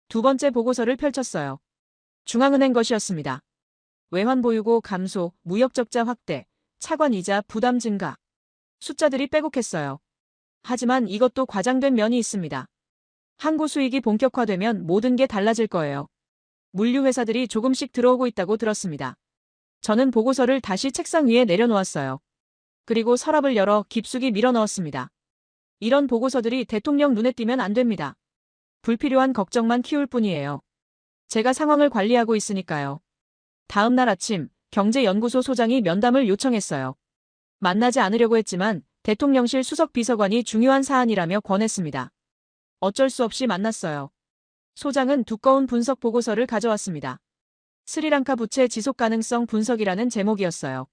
두 번째 보고서를 펼쳤어요. 중앙은행 것이었습니다. 외환 보유고 감소, 무역 적자 확대, 차관 이자 부담 증가. 숫자들이 빼곡했어요. 하지만 이것도 과장된 면이 있습니다. 항구 수익이 본격화되면 모든 게 달라질 거예요. 물류 회사들이 조금씩 들어오고 있다고 들었습니다. 저는 보고서를 다시 책상 위에 내려놓았어요. 그리고 서랍을 열어 깊숙이 밀어넣었습니다. 이런 보고서들이 대통령 눈에 띄면 안 됩니다. 불필요한 걱정만 키울 뿐이에요. 제가 상황을 관리하고 있으니까요. 다음 날 아침 경제연구소 소장이 면담을 요청했어요. 만나지 않으려고 했지만 대통령실 수석 비서관이 중요한 사안이라며 권했습니다. 어쩔 수 없이 만났어요. 소장은 두꺼운 분석 보고서를 가져왔습니다. 스리랑카 부채 지속 가능성 분석이라는 제목이었어요.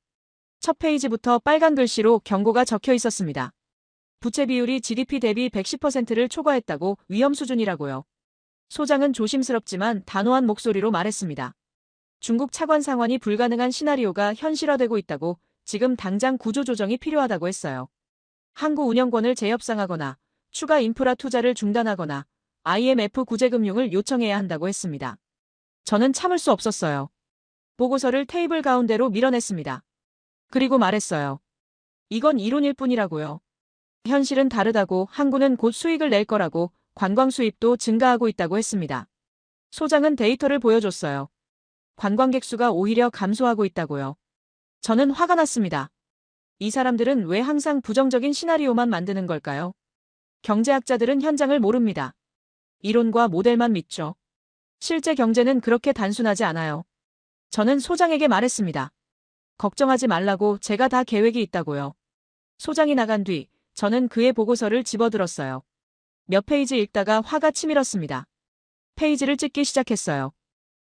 첫 페이지부터 빨간 글씨로 경고가 적혀 있었습니다. 부채 비율이 GDP 대비 110%를 초과했다고, 위험 수준이라고요. 소장은 조심스럽지만 단호한 목소리로 말했습니다. 중국 차관 상환이 불가능한 시나리오가 현실화되고 있다고, 지금 당장 구조조정이 필요하다고 했어요. 항구 운영권을 재협상하거나 추가 인프라 투자를 중단하거나 IMF 구제금융을 요청해야 한다고 했습니다. 저는 참을 수 없었어요. 보고서를 테이블 가운데로 밀어냈습니다. 그리고 말했어요. 이건 이론일 뿐이라고요. 현실은 다르다고, 항구는 곧 수익을 낼 거라고, 관광 수입도 증가하고 있다고 했습니다. 소장은 데이터를 보여줬어요. 관광객 수가 오히려 감소하고 있다고요. 저는 화가 났습니다. 이 사람들은 왜 항상 부정적인 시나리오만 만드는 걸까요? 경제학자들은 현장을 모릅니다. 이론과 모델만 믿죠. 실제 경제는 그렇게 단순하지 않아요. 저는 소장에게 말했습니다. 걱정하지 말라고, 제가 다 계획이 있다고요. 소장이 나간 뒤 저는 그의 보고서를 집어들었어요. 몇 페이지 읽다가 화가 치밀었습니다. 페이지를 찢기 시작했어요.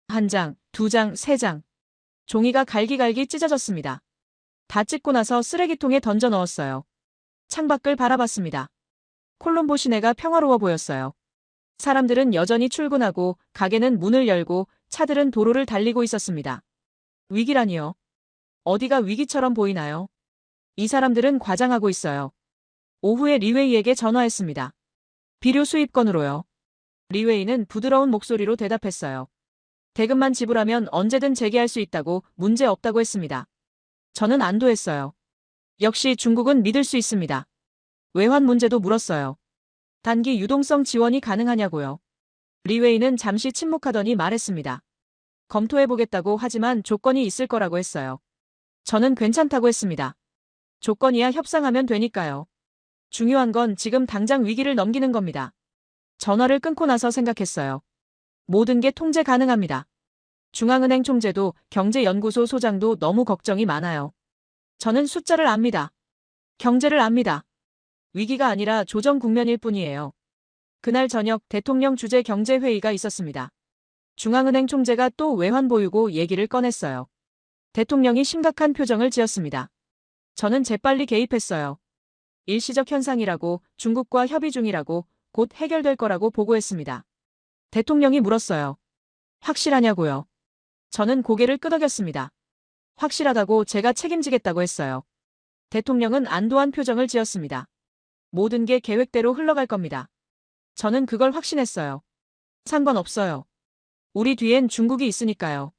한 장, 두 장, 세 장. 종이가 갈기갈기 찢어졌습니다. 다 찢고 나서 쓰레기통에 던져 넣었어요. 창밖을 바라봤습니다. 콜롬보 시내가 평화로워 보였어요. 사람들은 여전히 출근하고, 가게는 문을 열고, 차들은 도로를 달리고 있었습니다. 위기라니요. 어디가 위기처럼 보이나요? 이 사람들은 과장하고 있어요. 오후에 리웨이에게 전화했습니다. 비료 수입건으로요. 리웨이는 부드러운 목소리로 대답했어요. 대금만 지불하면 언제든 재개할 수 있다고, 문제 없다고 했습니다. 저는 안도했어요. 역시 중국은 믿을 수 있습니다. 외환 문제도 물었어요. 단기 유동성 지원이 가능하냐고요. 리웨이는 잠시 침묵하더니 말했습니다. 검토해보겠다고, 하지만 조건이 있을 거라고 했어요. 저는 괜찮다고 했습니다. 조건이야 협상하면 되니까요. 중요한 건 지금 당장 위기를 넘기는 겁니다. 전화를 끊고 나서 생각했어요. 모든 게 통제 가능합니다. 중앙은행 총재도, 경제연구소 소장도 너무 걱정이 많아요. 저는 숫자를 압니다. 경제를 압니다. 위기가 아니라 조정 국면일 뿐이에요. 그날 저녁 대통령 주재 경제회의가 있었습니다. 중앙은행 총재가 또 외환 보유고 얘기를 꺼냈어요. 대통령이 심각한 표정을 지었습니다. 저는 재빨리 개입했어요. 일시적 현상이라고, 중국과 협의 중이라고, 곧 해결될 거라고 보고했습니다. 대통령이 물었어요. 확실하냐고요. 저는 고개를 끄덕였습니다. 확실하다고, 제가 책임지겠다고 했어요. 대통령은 안도한 표정을 지었습니다. 모든 게 계획대로 흘러갈 겁니다. 저는 그걸 확신했어요. 상관없어요. 우리 뒤엔 중국이 있으니까요.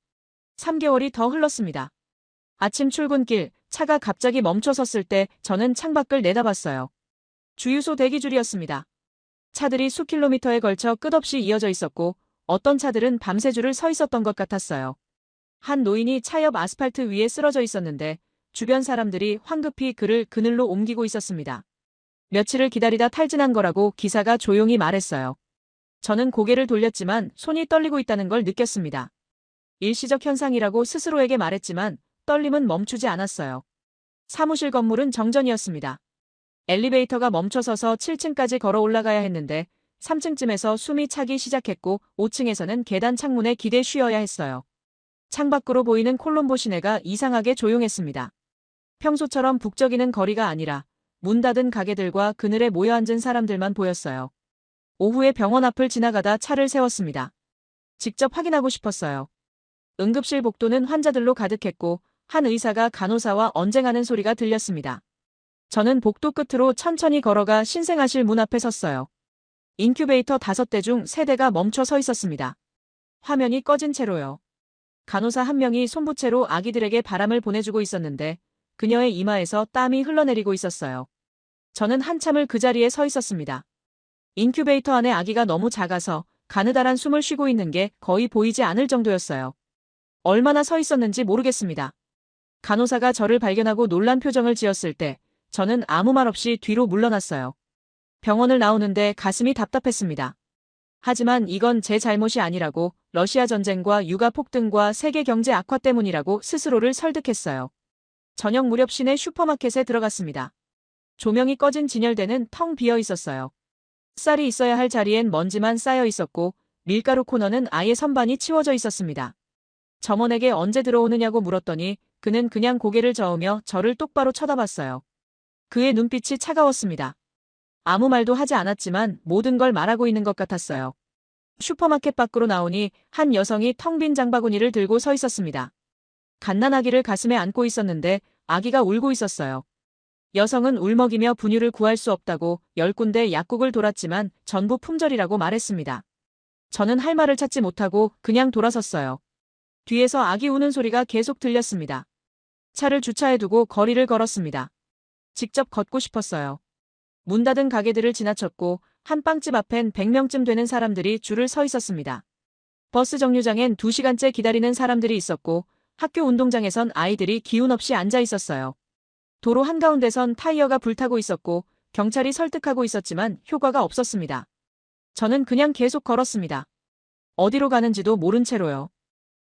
3개월이 더 흘렀습니다. 아침 출근길, 차가 갑자기 멈춰 섰을 때 저는 창밖을 내다봤어요. 주유소 대기줄이었습니다. 차들이 수킬로미터에 걸쳐 끝없이 이어져 있었고, 어떤 차들은 밤새 줄을 서 있었던 것 같았어요. 한 노인이 차 옆 아스팔트 위에 쓰러져 있었는데, 주변 사람들이 황급히 그를 그늘로 옮기고 있었습니다. 며칠을 기다리다 탈진한 거라고 기사가 조용히 말했어요. 저는 고개를 돌렸지만 손이 떨리고 있다는 걸 느꼈습니다. 일시적 현상이라고 스스로에게 말했지만 떨림은 멈추지 않았어요. 사무실 건물은 정전이었습니다. 엘리베이터가 멈춰서서 7층까지 걸어 올라가야 했는데 3층쯤에서 숨이 차기 시작했고 5층에서는 계단 창문에 기대 쉬어야 했어요. 창밖으로 보이는 콜롬보 시내가 이상하게 조용했습니다. 평소처럼 북적이는 거리가 아니라 문 닫은 가게들과 그늘에 모여 앉은 사람들만 보였어요. 오후에 병원 앞을 지나가다 차를 세웠습니다. 직접 확인하고 싶었어요. 응급실 복도는 환자들로 가득했고 한 의사가 간호사와 언쟁하는 소리가 들렸습니다. 저는 복도 끝으로 천천히 걸어가 신생아실 문 앞에 섰어요. 인큐베이터 5대 중 3대가 멈춰 서 있었습니다. 화면이 꺼진 채로요. 간호사 한 명이 손부채로 아기들에게 바람을 보내주고 있었는데 그녀의 이마에서 땀이 흘러내리고 있었어요. 저는 한참을 그 자리에 서 있었습니다. 인큐베이터 안에 아기가 너무 작아서 가느다란 숨을 쉬고 있는 게 거의 보이지 않을 정도였어요. 얼마나 서 있었는지 모르겠습니다. 간호사가 저를 발견하고 놀란 표정을 지었을 때 저는 아무 말 없이 뒤로 물러났어요. 병원을 나오는데 가슴이 답답했습니다. 하지만 이건 제 잘못이 아니라고, 러시아 전쟁과 유가 폭등과 세계 경제 악화 때문이라고 스스로를 설득했어요. 저녁 무렵 시내 슈퍼마켓에 들어갔습니다. 조명이 꺼진 진열대는 텅 비어 있었어요. 쌀이 있어야 할 자리엔 먼지만 쌓여 있었고 밀가루 코너는 아예 선반이 치워져 있었습니다. 점원에게 언제 들어오느냐고 물었더니 그는 그냥 고개를 저으며 저를 똑바로 쳐다봤어요. 그의 눈빛이 차가웠습니다. 아무 말도 하지 않았지만 모든 걸 말하고 있는 것 같았어요. 슈퍼마켓 밖으로 나오니 한 여성이 텅 빈 장바구니를 들고 서 있었습니다. 갓난아기를 가슴에 안고 있었는데 아기가 울고 있었어요. 여성은 울먹이며 분유를 구할 수 없다고 10군데 약국을 돌았지만 전부 품절이라고 말했습니다. 저는 할 말을 찾지 못하고 그냥 돌아섰어요. 뒤에서 아기 우는 소리가 계속 들렸습니다. 차를 주차해두고 거리를 걸었습니다. 직접 걷고 싶었어요. 문 닫은 가게들을 지나쳤고 한 빵집 앞엔 100명쯤 되는 사람들이 줄을 서 있었습니다. 버스 정류장엔 2시간째 기다리는 사람들이 있었고 학교 운동장에선 아이들이 기운 없이 앉아 있었어요. 도로 한가운데선 타이어가 불타고 있었고 경찰이 설득하고 있었지만 효과가 없었습니다. 저는 그냥 계속 걸었습니다. 어디로 가는지도 모른 채로요.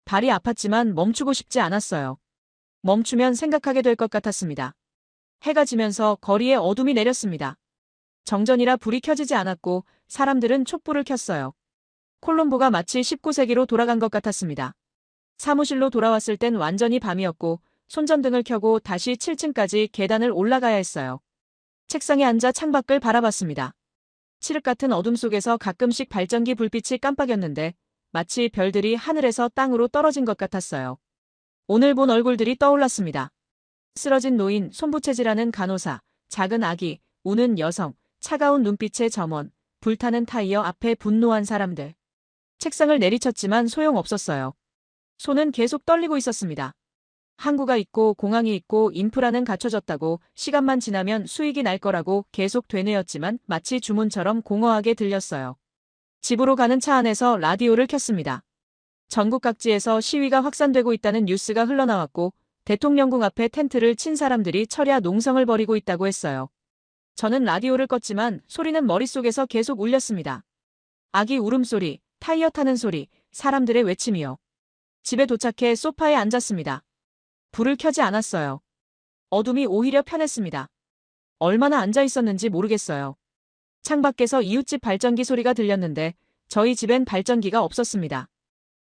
발이 아팠지만 멈추고 싶지 않았어요. 멈추면 생각하게 될 것 같았습니다. 해가 지면서 거리에 어둠이 내렸습니다. 정전이라 불이 켜지지 않았고 사람들은 촛불을 켰어요. 콜롬보가 마치 19세기로 돌아간 것 같았습니다. 사무실로 돌아왔을 땐 완전히 밤이었고 손전등을 켜고 다시 7층까지 계단을 올라가야 했어요. 책상에 앉아 창밖을 바라봤습니다. 칠흑 같은 어둠 속에서 가끔씩 발전기 불빛이 깜빡였는데 마치 별들이 하늘에서 땅으로 떨어진 것 같았어요. 오늘 본 얼굴들이 떠올랐습니다. 쓰러진 노인, 손부채질하는 간호사, 작은 아기, 우는 여성, 차가운 눈빛의 점원, 불타는 타이어 앞에 분노한 사람들. 책상을 내리쳤지만 소용없었어요. 손은 계속 떨리고 있었습니다. 항구가 있고 공항이 있고 인프라는 갖춰졌다고 시간만 지나면 수익이 날 거라고 계속 되뇌었지만 마치 주문처럼 공허하게 들렸어요. 집으로 가는 차 안에서 라디오를 켰습니다. 전국 각지에서 시위가 확산되고 있다는 뉴스가 흘러나왔고 대통령궁 앞에 텐트를 친 사람들이 철야 농성을 벌이고 있다고 했어요. 저는 라디오를 껐지만 소리는 머릿속에서 계속 울렸습니다. 아기 울음소리, 타이어 타는 소리, 사람들의 외침이요. 집에 도착해 소파에 앉았습니다. 불을 켜지 않았어요. 어둠이 오히려 편했습니다. 얼마나 앉아 있었는지 모르겠어요. 창밖에서 이웃집 발전기 소리가 들렸는데 저희 집엔 발전기가 없었습니다.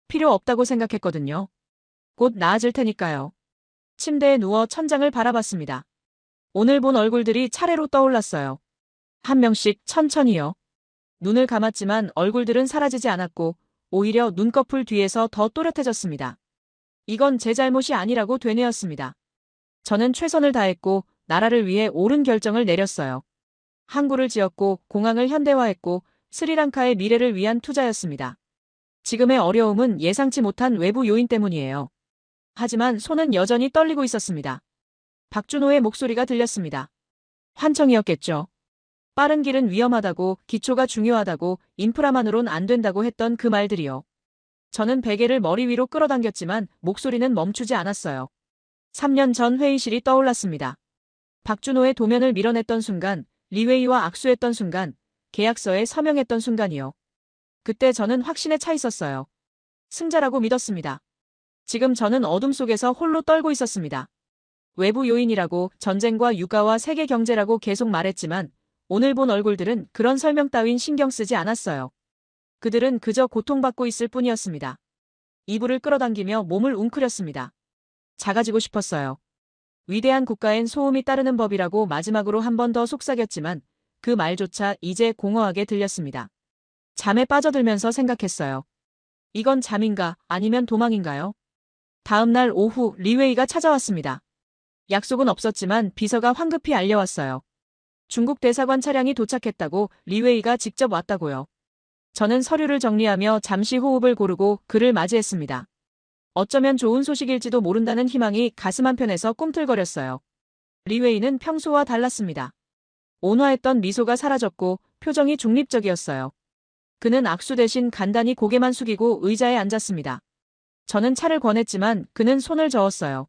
필요 없다고 생각했거든요. 곧 나아질 테니까요. 침대에 누워 천장을 바라봤습니다. 오늘 본 얼굴들이 차례로 떠올랐어요. 한 명씩 천천히요. 눈을 감았지만 얼굴들은 사라지지 않았고 오히려 눈꺼풀 뒤에서 더 또렷해졌습니다. 이건 제 잘못이 아니라고 되뇌었습니다. 저는 최선을 다했고 나라를 위해 옳은 결정을 내렸어요. 항구를 지었고 공항을 현대화했고 스리랑카의 미래를 위한 투자였습니다. 지금의 어려움은 예상치 못한 외부 요인 때문이에요. 하지만 손은 여전히 떨리고 있었습니다. 박준호의 목소리가 들렸습니다. 환청이었겠죠. 빠른 길은 위험하다고, 기초가 중요하다고, 인프라만으론 안 된다고 했던 그 말들이요. 저는 베개를 머리 위로 끌어당겼지만 목소리는 멈추지 않았어요. 3년 전 회의실이 떠올랐습니다. 박준호의 도면을 밀어냈던 순간, 리웨이와 악수했던 순간, 계약서에 서명했던 순간이요. 그때 저는 확신에 차 있었어요. 승자라고 믿었습니다. 지금 저는 어둠 속에서 홀로 떨고 있었습니다. 외부 요인이라고 전쟁과 유가와 세계 경제라고 계속 말했지만 오늘 본 얼굴들은 그런 설명 따윈 신경 쓰지 않았어요. 그들은 그저 고통받고 있을 뿐이었습니다. 이불을 끌어당기며 몸을 웅크렸습니다. 작아지고 싶었어요. 위대한 국가엔 소음이 따르는 법이라고 마지막으로 한 번 더 속삭였지만 그 말조차 이제 공허하게 들렸습니다. 잠에 빠져들면서 생각했어요. 이건 잠인가 아니면 도망인가요? 다음 날 오후 리웨이가 찾아왔습니다. 약속은 없었지만 비서가 황급히 알려왔어요. 중국 대사관 차량이 도착했다고 리웨이가 직접 왔다고요. 저는 서류를 정리하며 잠시 호흡을 고르고 그를 맞이했습니다. 어쩌면 좋은 소식일지도 모른다는 희망이 가슴 한편에서 꿈틀거렸어요. 리웨이는 평소와 달랐습니다. 온화했던 미소가 사라졌고 표정이 중립적이었어요. 그는 악수 대신 간단히 고개만 숙이고 의자에 앉았습니다. 저는 차를 권했지만 그는 손을 저었어요.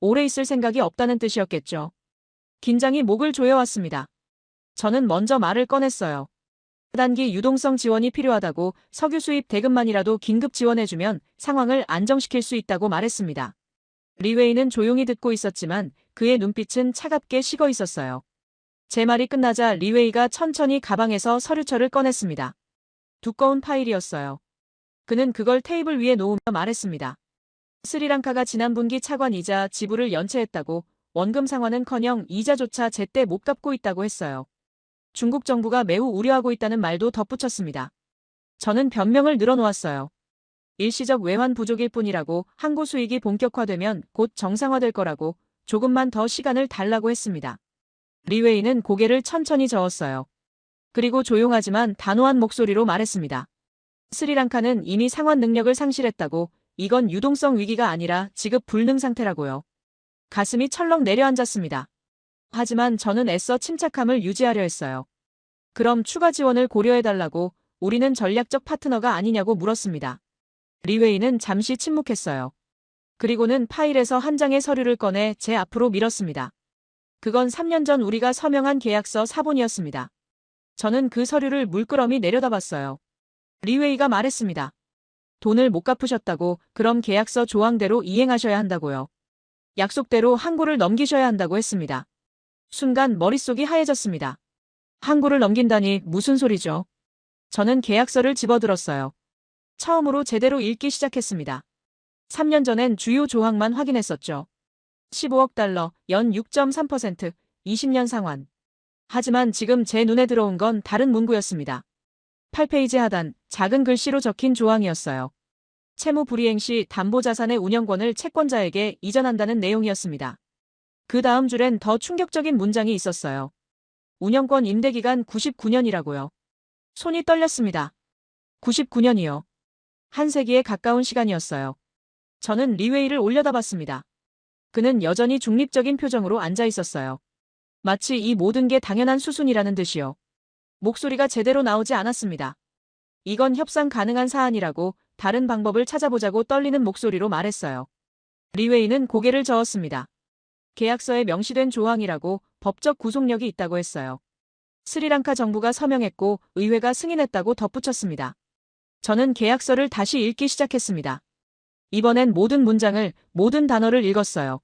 오래 있을 생각이 없다는 뜻이었겠죠. 긴장이 목을 조여왔습니다. 저는 먼저 말을 꺼냈어요. 단기 유동성 지원이 필요하다고 석유 수입 대금만이라도 긴급 지원해주면 상황을 안정시킬 수 있다고 말했습니다. 리웨이는 조용히 듣고 있었지만 그의 눈빛은 차갑게 식어 있었어요. 제 말이 끝나자 리웨이가 천천히 가방에서 서류철을 꺼냈습니다. 두꺼운 파일이었어요. 그는 그걸 테이블 위에 놓으며 말했습니다. 스리랑카가 지난 분기 차관이자 지불을 연체했다고 원금 상환은커녕 이자조차 제때 못 갚고 있다고 했어요. 중국 정부가 매우 우려하고 있다는 말도 덧붙였습니다. 저는 변명을 늘어놓았어요. 일시적 외환 부족일 뿐이라고 항구 수익이 본격화되면 곧 정상화될 거라고 조금만 더 시간을 달라고 했습니다. 리웨이는 고개를 천천히 저었어요. 그리고 조용하지만 단호한 목소리로 말했습니다. 스리랑카는 이미 상환 능력을 상실했다고 이건 유동성 위기가 아니라 지급 불능 상태라고요. 가슴이 철렁 내려앉았습니다. 하지만 저는 애써 침착함을 유지하려 했어요. 그럼 추가 지원을 고려해달라고, 우리는 전략적 파트너가 아니냐고 물었습니다. 리웨이는 잠시 침묵했어요. 그리고는 파일에서 한 장의 서류를 꺼내 제 앞으로 밀었습니다. 그건 3년 전 우리가 서명한 계약서 사본이었습니다. 저는 그 서류를 물끄러미 내려다봤어요. 리웨이가 말했습니다. 돈을 못 갚으셨다고, 그럼 계약서 조항대로 이행하셔야 한다고요. 약속대로 항구를 넘기셔야 한다고 했습니다. 순간 머릿속이 하얘졌습니다. 항구를 넘긴다니 무슨 소리죠? 저는 계약서를 집어들었어요. 처음으로 제대로 읽기 시작했습니다. 3년 전엔 주요 조항만 확인했었죠. 15억 달러, 연 6.3%, 20년 상환. 하지만 지금 제 눈에 들어온 건 다른 문구였습니다. 8페이지 하단, 작은 글씨로 적힌 조항이었어요. 채무 불이행 시 담보자산의 운영권을 채권자에게 이전한다는 내용이었습니다. 그 다음 줄엔 더 충격적인 문장이 있었어요. 운영권 임대기간 99년이라고요. 손이 떨렸습니다. 99년이요. 한 세기에 가까운 시간이었어요. 저는 리웨이를 올려다봤습니다. 그는 여전히 중립적인 표정으로 앉아 있었어요. 마치 이 모든 게 당연한 수순이라는 듯이요. 목소리가 제대로 나오지 않았습니다. 이건 협상 가능한 사안이라고, 다른 방법을 찾아보자고 떨리는 목소리로 말했어요. 리웨이는 고개를 저었습니다. 계약서에 명시된 조항이라고, 법적 구속력이 있다고 했어요. 스리랑카 정부가 서명했고 의회가 승인했다고 덧붙였습니다. 저는 계약서를 다시 읽기 시작했습니다. 이번엔 모든 문장을, 모든 단어를 읽었어요.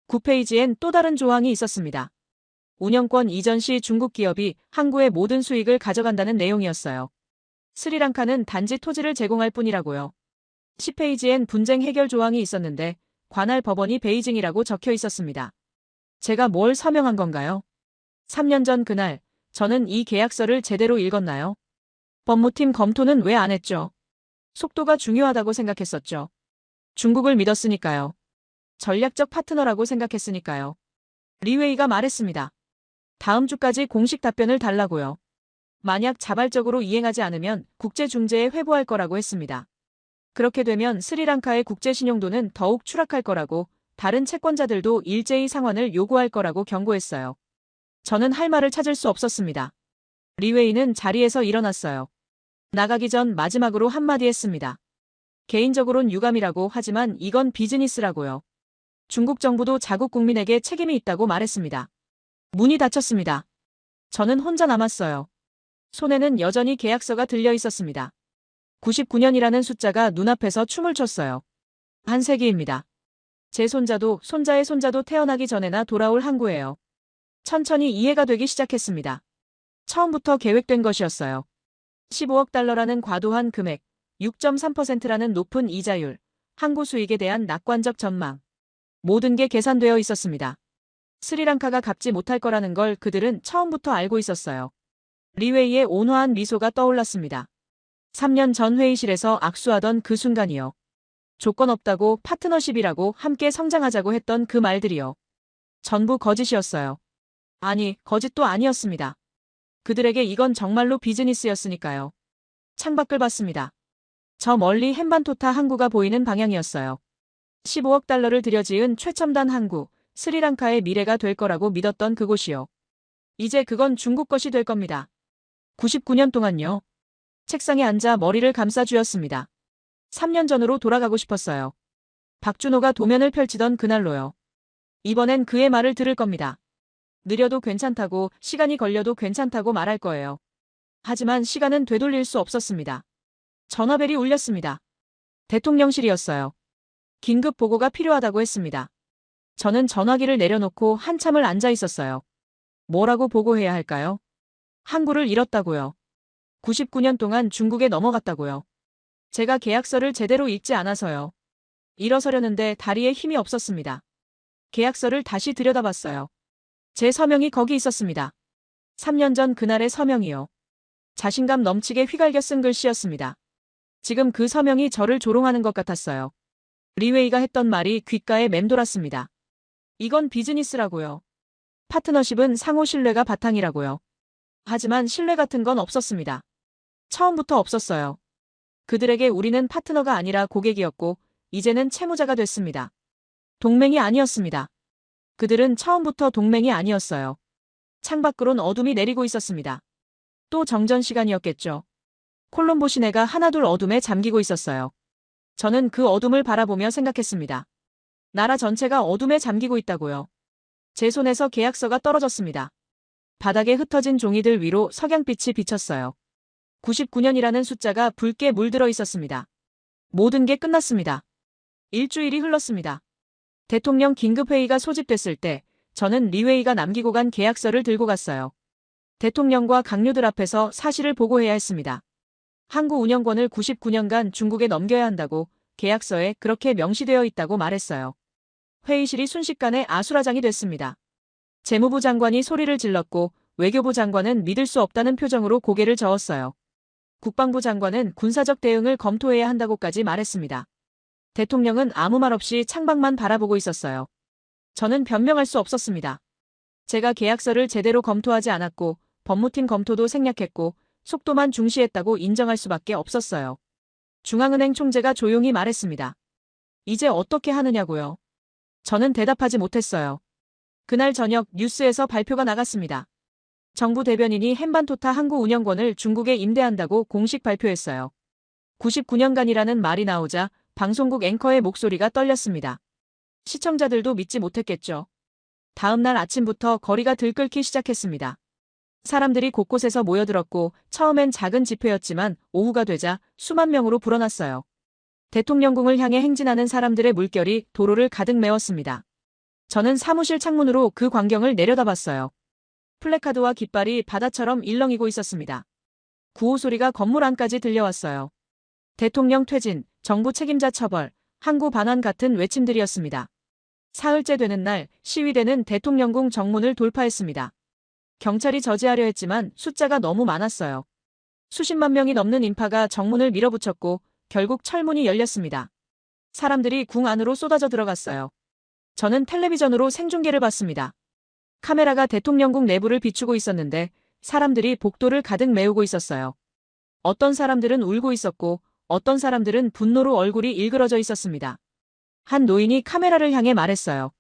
9페이지엔 또 다른 조항이 있었습니다. 운영권 이전 시 중국 기업이 항구의 모든 수익을 가져간다는 내용이었어요. 스리랑카는 단지 토지를 제공할 뿐이라고요. 10페이지엔 분쟁 해결 조항이 있었는데 관할 법원이 베이징이라고 적혀 있었습니다. 제가 뭘 서명한 건가요? 3년 전 그날, 저는 이 계약서를 제대로 읽었나요? 법무팀 검토는 왜 안 했죠? 속도가 중요하다고 생각했었죠. 중국을 믿었으니까요. 전략적 파트너라고 생각했으니까요. 리웨이가 말했습니다. 다음 주까지 공식 답변을 달라고요. 만약 자발적으로 이행하지 않으면 국제중재에 회부할 거라고 했습니다. 그렇게 되면 스리랑카의 국제신용도는 더욱 추락할 거라고, 다른 채권자들도 일제히 상환을 요구할 거라고 경고했어요. 저는 할 말을 찾을 수 없었습니다. 리웨이는 자리에서 일어났어요. 나가기 전 마지막으로 한마디 했습니다. 개인적으론 유감이라고, 하지만 이건 비즈니스라고요. 중국 정부도 자국 국민에게 책임이 있다고 말했습니다. 문이 닫혔습니다. 저는 혼자 남았어요. 손에는 여전히 계약서가 들려 있었습니다. 99년이라는 숫자가 눈앞에서 춤을 췄어요. 한 세기입니다. 제 손자도 손자의 손자도 태어나기 전에나 돌아올 항구예요. 천천히 이해가 되기 시작했습니다. 처음부터 계획된 것이었어요. 15억 달러라는 과도한 금액, 6.3%라는 높은 이자율, 항구 수익에 대한 낙관적 전망. 모든 게 계산되어 있었습니다. 스리랑카가 갚지 못할 거라는 걸 그들은 처음부터 알고 있었어요. 리웨이의 온화한 미소가 떠올랐습니다. 3년 전 회의실에서 악수하던 그 순간이요. 조건 없다고, 파트너십이라고, 함께 성장하자고 했던 그 말들이요. 전부 거짓이었어요. 아니, 거짓도 아니었습니다. 그들에게 이건 정말로 비즈니스였으니까요. 창밖을 봤습니다. 저 멀리 햄반토타 항구가 보이는 방향이었어요. 15억 달러를 들여 지은 최첨단 항구, 스리랑카의 미래가 될 거라고 믿었던 그곳이요. 이제 그건 중국 것이 될 겁니다. 99년 동안요. 책상에 앉아 머리를 감싸 쥐었습니다. 3년 전으로 돌아가고 싶었어요. 박준호가 도면을 펼치던 그날로요. 이번엔 그의 말을 들을 겁니다. 느려도 괜찮다고, 시간이 걸려도 괜찮다고 말할 거예요. 하지만 시간은 되돌릴 수 없었습니다. 전화벨이 울렸습니다. 대통령실이었어요. 긴급 보고가 필요하다고 했습니다. 저는 전화기를 내려놓고 한참을 앉아 있었어요. 뭐라고 보고해야 할까요? 항구를 잃었다고요. 99년 동안 중국에 넘어갔다고요. 제가 계약서를 제대로 읽지 않아서요. 일어서려는데 다리에 힘이 없었습니다. 계약서를 다시 들여다봤어요. 제 서명이 거기 있었습니다. 3년 전 그날의 서명이요. 자신감 넘치게 휘갈겨 쓴 글씨였습니다. 지금 그 서명이 저를 조롱하는 것 같았어요. 리웨이가 했던 말이 귓가에 맴돌았습니다. 이건 비즈니스라고요. 파트너십은 상호 신뢰가 바탕이라고요. 하지만 신뢰 같은 건 없었습니다. 처음부터 없었어요. 그들에게 우리는 파트너가 아니라 고객이었고, 이제는 채무자가 됐습니다. 동맹이 아니었습니다. 그들은 처음부터 동맹이 아니었어요. 창밖으론 어둠이 내리고 있었습니다. 또 정전 시간이었겠죠. 콜롬보 시내가 하나둘 어둠에 잠기고 있었어요. 저는 그 어둠을 바라보며 생각했습니다. 나라 전체가 어둠에 잠기고 있다고요. 제 손에서 계약서가 떨어졌습니다. 바닥에 흩어진 종이들 위로 석양빛이 비쳤어요. 99년이라는 숫자가 붉게 물들어 있었습니다. 모든 게 끝났습니다. 일주일이 흘렀습니다. 대통령 긴급회의가 소집됐을 때 저는 리웨이가 남기고 간 계약서를 들고 갔어요. 대통령과 강요들 앞에서 사실을 보고해야 했습니다. 항구 운영권을 99년간 중국에 넘겨야 한다고 계약서에 그렇게 명시되어 있다고 말했어요. 회의실이 순식간에 아수라장이 됐습니다. 재무부 장관이 소리를 질렀고 외교부 장관은 믿을 수 없다는 표정으로 고개를 저었어요. 국방부 장관은 군사적 대응을 검토해야 한다고까지 말했습니다. 대통령은 아무 말 없이 창밖만 바라보고 있었어요. 저는 변명할 수 없었습니다. 제가 계약서를 제대로 검토하지 않았고 법무팀 검토도 생략했고 속도만 중시했다고 인정할 수밖에 없었어요. 중앙은행 총재가 조용히 말했습니다. 이제 어떻게 하느냐고요? 저는 대답하지 못했어요. 그날 저녁 뉴스에서 발표가 나갔습니다. 정부 대변인이 헨반토타 항구 운영권을 중국에 임대한다고 공식 발표했어요. 99년간이라는 말이 나오자 방송국 앵커의 목소리가 떨렸습니다. 시청자들도 믿지 못했겠죠. 다음 날 아침부터 거리가 들끓기 시작했습니다. 사람들이 곳곳에서 모여들었고 처음엔 작은 집회였지만 오후가 되자 수만 명으로 불어났어요. 대통령궁을 향해 행진하는 사람들의 물결이 도로를 가득 메웠습니다. 저는 사무실 창문으로 그 광경을 내려다봤어요. 플래카드와 깃발이 바다처럼 일렁이고 있었습니다. 구호 소리가 건물 안까지 들려왔어요. 대통령 퇴진, 정부 책임자 처벌, 항구 반환 같은 외침들이었습니다. 사흘째 되는 날 시위대는 대통령궁 정문을 돌파했습니다. 경찰이 저지하려 했지만 숫자가 너무 많았어요. 수십만 명이 넘는 인파가 정문을 밀어붙였고 결국 철문이 열렸습니다. 사람들이 궁 안으로 쏟아져 들어갔어요. 저는 텔레비전으로 생중계를 봤습니다. 카메라가 대통령궁 내부를 비추고 있었는데 사람들이 복도를 가득 메우고 있었어요. 어떤 사람들은 울고 있었고 어떤 사람들은 분노로 얼굴이 일그러져 있었습니다. 한 노인이 카메라를 향해 말했어요.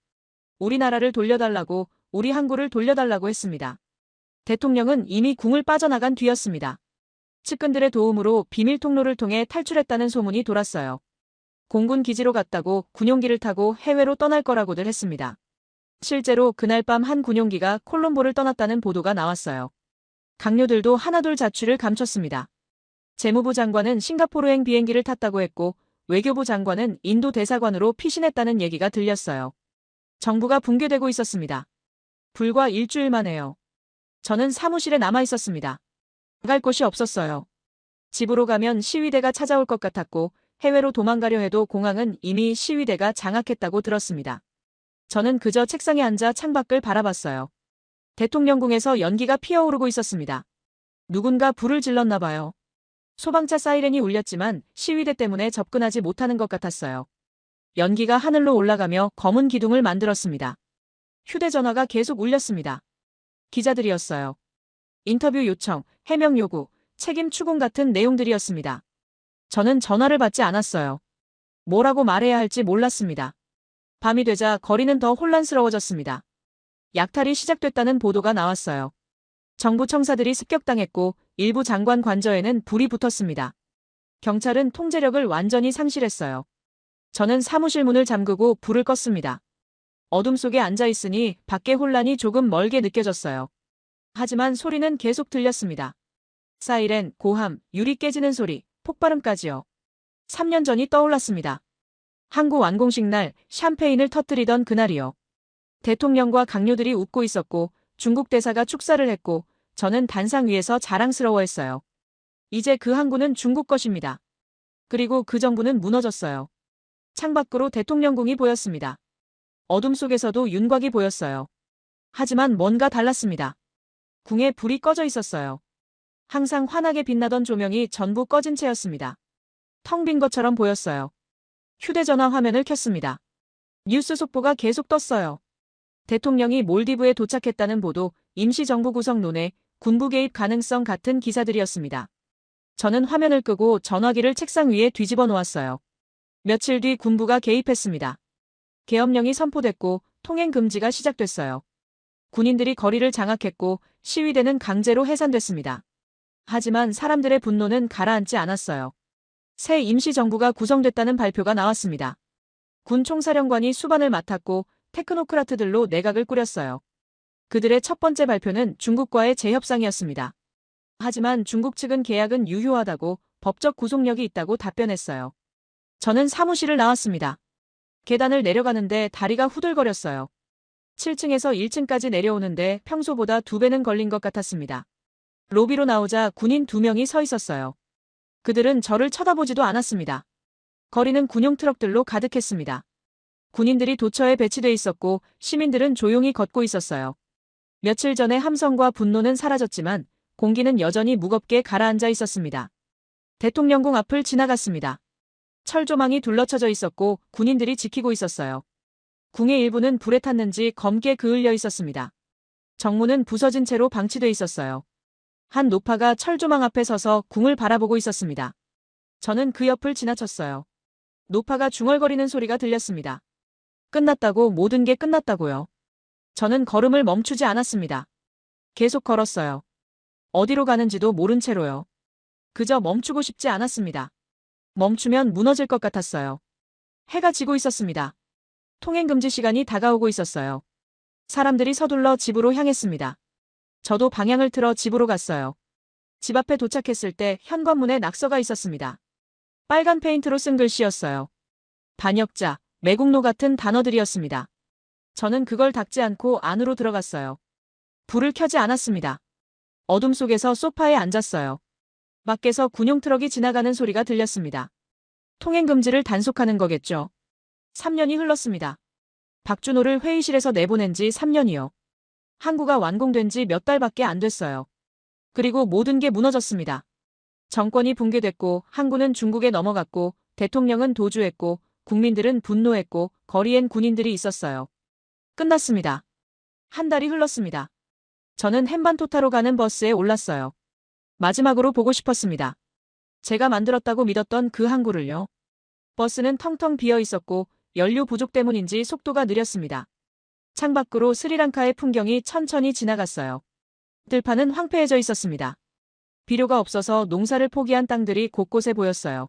우리나라를 돌려달라고, 우리 항구를 돌려달라고 했습니다. 대통령은 이미 궁을 빠져나간 뒤였습니다. 측근들의 도움으로 비밀 통로를 통해 탈출했다는 소문이 돌았어요. 공군 기지로 갔다고 군용기를 타고 해외로 떠날 거라고들 했습니다. 실제로 그날 밤 한 군용기가 콜롬보를 떠났다는 보도가 나왔어요. 강요들도 하나둘 자취를 감췄습니다. 재무부 장관은 싱가포르행 비행기를 탔다고 했고 외교부 장관은 인도 대사관으로 피신했다는 얘기가 들렸어요. 정부가 붕괴되고 있었습니다. 불과 일주일 만에요. 저는 사무실에 남아 있었습니다. 갈 곳이 없었어요. 집으로 가면 시위대가 찾아올 것 같았고 해외로 도망가려 해도 공항은 이미 시위대가 장악했다고 들었습니다. 저는 그저 책상에 앉아 창밖을 바라봤어요. 대통령궁에서 연기가 피어오르고 있었습니다. 누군가 불을 질렀나 봐요. 소방차 사이렌이 울렸지만 시위대 때문에 접근하지 못하는 것 같았어요. 연기가 하늘로 올라가며 검은 기둥을 만들었습니다. 휴대전화가 계속 울렸습니다. 기자들이었어요. 인터뷰 요청, 해명 요구, 책임 추궁 같은 내용들이었습니다. 저는 전화를 받지 않았어요. 뭐라고 말해야 할지 몰랐습니다. 밤이 되자 거리는 더 혼란스러워졌습니다. 약탈이 시작됐다는 보도가 나왔어요. 정부 청사들이 습격당했고 일부 장관 관저에는 불이 붙었습니다. 경찰은 통제력을 완전히 상실했어요. 저는 사무실 문을 잠그고 불을 껐습니다. 어둠 속에 앉아있으니 밖의 혼란이 조금 멀게 느껴졌어요. 하지만 소리는 계속 들렸습니다. 사이렌, 고함, 유리 깨지는 소리, 폭발음까지요. 3년 전이 떠올랐습니다. 항구 완공식 날 샴페인을 터뜨리던 그날이요. 대통령과 강요들이 웃고 있었고 중국 대사가 축사를 했고 저는 단상 위에서 자랑스러워했어요. 이제 그 항구는 중국 것입니다. 그리고 그 정부는 무너졌어요. 창밖으로 대통령궁이 보였습니다. 어둠 속에서도 윤곽이 보였어요. 하지만 뭔가 달랐습니다. 궁에 불이 꺼져 있었어요. 항상 환하게 빛나던 조명이 전부 꺼진 채였습니다. 텅 빈 것처럼 보였어요. 휴대전화 화면을 켰습니다. 뉴스 속보가 계속 떴어요. 대통령이 몰디브에 도착했다는 보도, 임시정부 구성 논의, 군부 개입 가능성 같은 기사들이었습니다. 저는 화면을 끄고 전화기를 책상 위에 뒤집어 놓았어요. 며칠 뒤 군부가 개입했습니다. 계엄령이 선포됐고 통행 금지가 시작됐어요. 군인들이 거리를 장악했고 시위대는 강제로 해산됐습니다. 하지만 사람들의 분노는 가라앉지 않았어요. 새 임시정부가 구성됐다는 발표가 나왔습니다. 군 총사령관이 수반을 맡았고 테크노크라트들로 내각을 꾸렸어요. 그들의 첫 번째 발표는 중국과의 재협상이었습니다. 하지만 중국 측은 계약은 유효하다고 법적 구속력이 있다고 답변했어요. 저는 사무실을 나왔습니다. 계단을 내려가는데 다리가 후들거렸어요. 7층에서 1층까지 내려오는데 평소보다 2배는 걸린 것 같았습니다. 로비로 나오자 군인 2명이 서 있었어요. 그들은 저를 쳐다보지도 않았습니다. 거리는 군용 트럭들로 가득했습니다. 군인들이 도처에 배치돼 있었고 시민들은 조용히 걷고 있었어요. 며칠 전의 함성과 분노는 사라졌지만 공기는 여전히 무겁게 가라앉아 있었습니다. 대통령궁 앞을 지나갔습니다. 철조망이 둘러쳐져 있었고 군인들이 지키고 있었어요. 궁의 일부는 불에 탔는지 검게 그을려 있었습니다. 정문은 부서진 채로 방치돼 있었어요. 한 노파가 철조망 앞에 서서 궁을 바라보고 있었습니다. 저는 그 옆을 지나쳤어요. 노파가 중얼거리는 소리가 들렸습니다. 끝났다고, 모든 게 끝났다고요. 저는 걸음을 멈추지 않았습니다. 계속 걸었어요. 어디로 가는지도 모른 채로요. 그저 멈추고 싶지 않았습니다. 멈추면 무너질 것 같았어요. 해가 지고 있었습니다. 통행금지 시간이 다가오고 있었어요. 사람들이 서둘러 집으로 향했습니다. 저도 방향을 틀어 집으로 갔어요. 집 앞에 도착했을 때 현관문에 낙서가 있었습니다. 빨간 페인트로 쓴 글씨였어요. 반역자, 매국노 같은 단어들이었습니다. 저는 그걸 닦지 않고 안으로 들어갔어요. 불을 켜지 않았습니다. 어둠 속에서 소파에 앉았어요. 밖에서 군용 트럭이 지나가는 소리가 들렸습니다. 통행금지를 단속하는 거겠죠. 3년이 흘렀습니다. 박준호를 회의실에서 내보낸 지 3년이요. 항구가 완공된 지 몇 달밖에 안 됐어요. 그리고 모든 게 무너졌습니다. 정권이 붕괴됐고 항구는 중국에 넘어갔고 대통령은 도주했고 국민들은 분노했고 거리엔 군인들이 있었어요. 끝났습니다. 한 달이 흘렀습니다. 저는 헨반토타로 가는 버스에 올랐어요. 마지막으로 보고 싶었습니다. 제가 만들었다고 믿었던 그 항구를요. 버스는 텅텅 비어 있었고 연료 부족 때문인지 속도가 느렸습니다. 창밖으로 스리랑카의 풍경이 천천히 지나갔어요. 들판은 황폐해져 있었습니다. 비료가 없어서 농사를 포기한 땅들이 곳곳에 보였어요.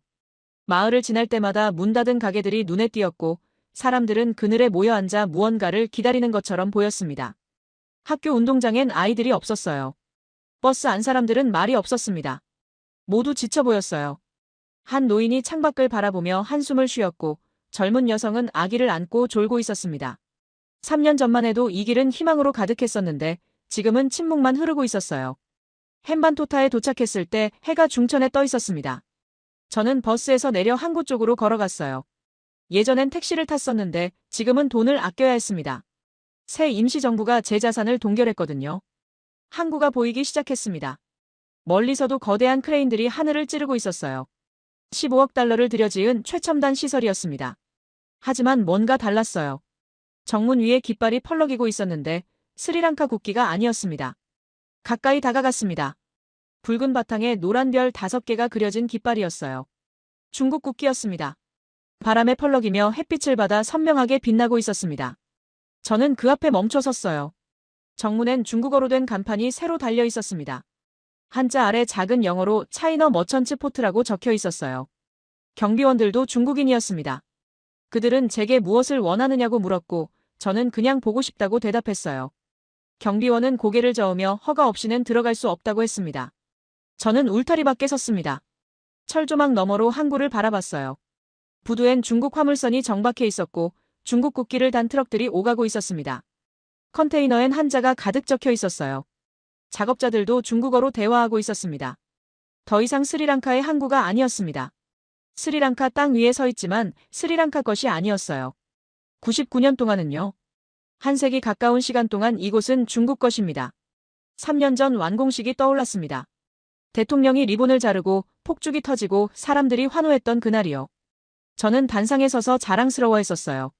마을을 지날 때마다 문 닫은 가게들이 눈에 띄었고 사람들은 그늘에 모여 앉아 무언가를 기다리는 것처럼 보였습니다. 학교 운동장엔 아이들이 없었어요. 버스 안 사람들은 말이 없었습니다. 모두 지쳐 보였어요. 한 노인이 창밖을 바라보며 한숨을 쉬었고 젊은 여성은 아기를 안고 졸고 있었습니다. 3년 전만 해도 이 길은 희망으로 가득했었는데 지금은 침묵만 흐르고 있었어요. 헨반토타에 도착했을 때 해가 중천에 떠 있었습니다. 저는 버스에서 내려 항구 쪽으로 걸어갔어요. 예전엔 택시를 탔었는데 지금은 돈을 아껴야 했습니다. 새 임시정부가 제 자산을 동결했거든요. 항구가 보이기 시작했습니다. 멀리서도 거대한 크레인들이 하늘을 찌르고 있었어요. 15억 달러를 들여 지은 최첨단 시설이었습니다. 하지만 뭔가 달랐어요. 정문 위에 깃발이 펄럭이고 있었는데 스리랑카 국기가 아니었습니다. 가까이 다가갔습니다. 붉은 바탕에 노란 별 5개가 그려진 깃발이었어요. 중국 국기였습니다. 바람에 펄럭이며 햇빛을 받아 선명하게 빛나고 있었습니다. 저는 그 앞에 멈춰 섰어요. 정문엔 중국어로 된 간판이 새로 달려 있었습니다. 한자 아래 작은 영어로 차이너 머천츠 포트라고 적혀 있었어요. 경비원들도 중국인이었습니다. 그들은 제게 무엇을 원하느냐고 물었고 저는 그냥 보고 싶다고 대답했어요. 경비원은 고개를 저으며 허가 없이는 들어갈 수 없다고 했습니다. 저는 울타리 밖에 섰습니다. 철조망 너머로 항구를 바라봤어요. 부두엔 중국 화물선이 정박해 있었고 중국 국기를 단 트럭들이 오가고 있었습니다. 컨테이너엔 한자가 가득 적혀 있었어요. 작업자들도 중국어로 대화하고 있었습니다. 더 이상 스리랑카의 항구가 아니었습니다. 스리랑카 땅 위에 서 있지만 스리랑카 것이 아니었어요. 99년 동안은요. 한 세기 가까운 시간 동안 이곳은 중국 것입니다. 3년 전 완공식이 떠올랐습니다. 대통령이 리본을 자르고 폭죽이 터지고 사람들이 환호했던 그날이요. 저는 단상에 서서 자랑스러워했었어요.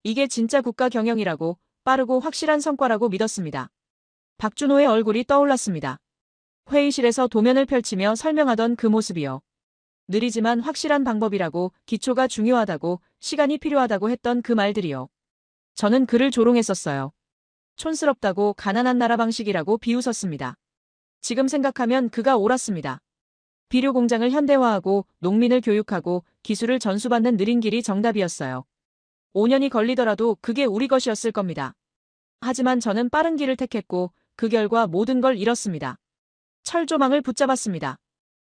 이게 진짜 국가 경영이라고 빠르고 확실한 성과라고 믿었습니다. 박준호의 얼굴이 떠올랐습니다. 회의실에서 도면을 펼치며 설명하던 그 모습이요. 느리지만 확실한 방법이라고, 기초가 중요하다고, 시간이 필요하다고 했던 그 말들이요. 저는 그를 조롱했었어요. 촌스럽다고, 가난한 나라 방식이라고 비웃었습니다. 지금 생각하면 그가 옳았습니다. 비료 공장을 현대화하고 농민을 교육하고 기술을 전수받는 느린 길이 정답이었어요. 5년이 걸리더라도 그게 우리 것이었을 겁니다. 하지만 저는 빠른 길을 택했고 그 결과 모든 걸 잃었습니다. 철조망을 붙잡았습니다.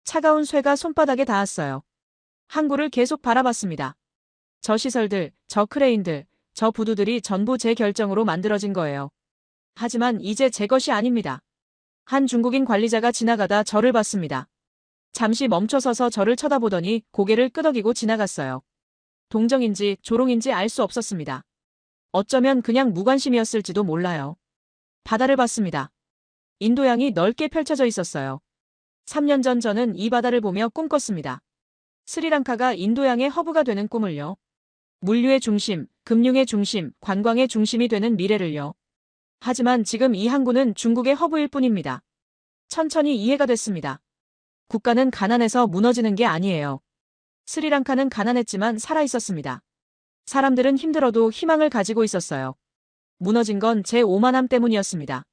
차가운 쇠가 손바닥에 닿았어요. 항구를 계속 바라봤습니다. 저 시설들, 저 크레인들, 저 부두들이 전부 제 결정으로 만들어진 거예요. 하지만 이제 제 것이 아닙니다. 한 중국인 관리자가 지나가다 저를 봤습니다. 잠시 멈춰서서 저를 쳐다보더니 고개를 끄덕이고 지나갔어요. 동정인지 조롱인지 알 수 없었습니다. 어쩌면 그냥 무관심이었을지도 몰라요. 바다를 봤습니다. 인도양이 넓게 펼쳐져 있었어요. 3년 전 저는 이 바다를 보며 꿈꿨습니다. 스리랑카가 인도양의 허브가 되는 꿈을요. 물류의 중심, 금융의 중심, 관광의 중심이 되는 미래를요. 하지만 지금 이 항구는 중국의 허브일 뿐입니다. 천천히 이해가 됐습니다. 국가는 가난해서 무너지는 게 아니에요. 스리랑카는 가난했지만 살아있었습니다. 사람들은 힘들어도 희망을 가지고 있었어요. 무너진 건 제 오만함 때문이었습니다.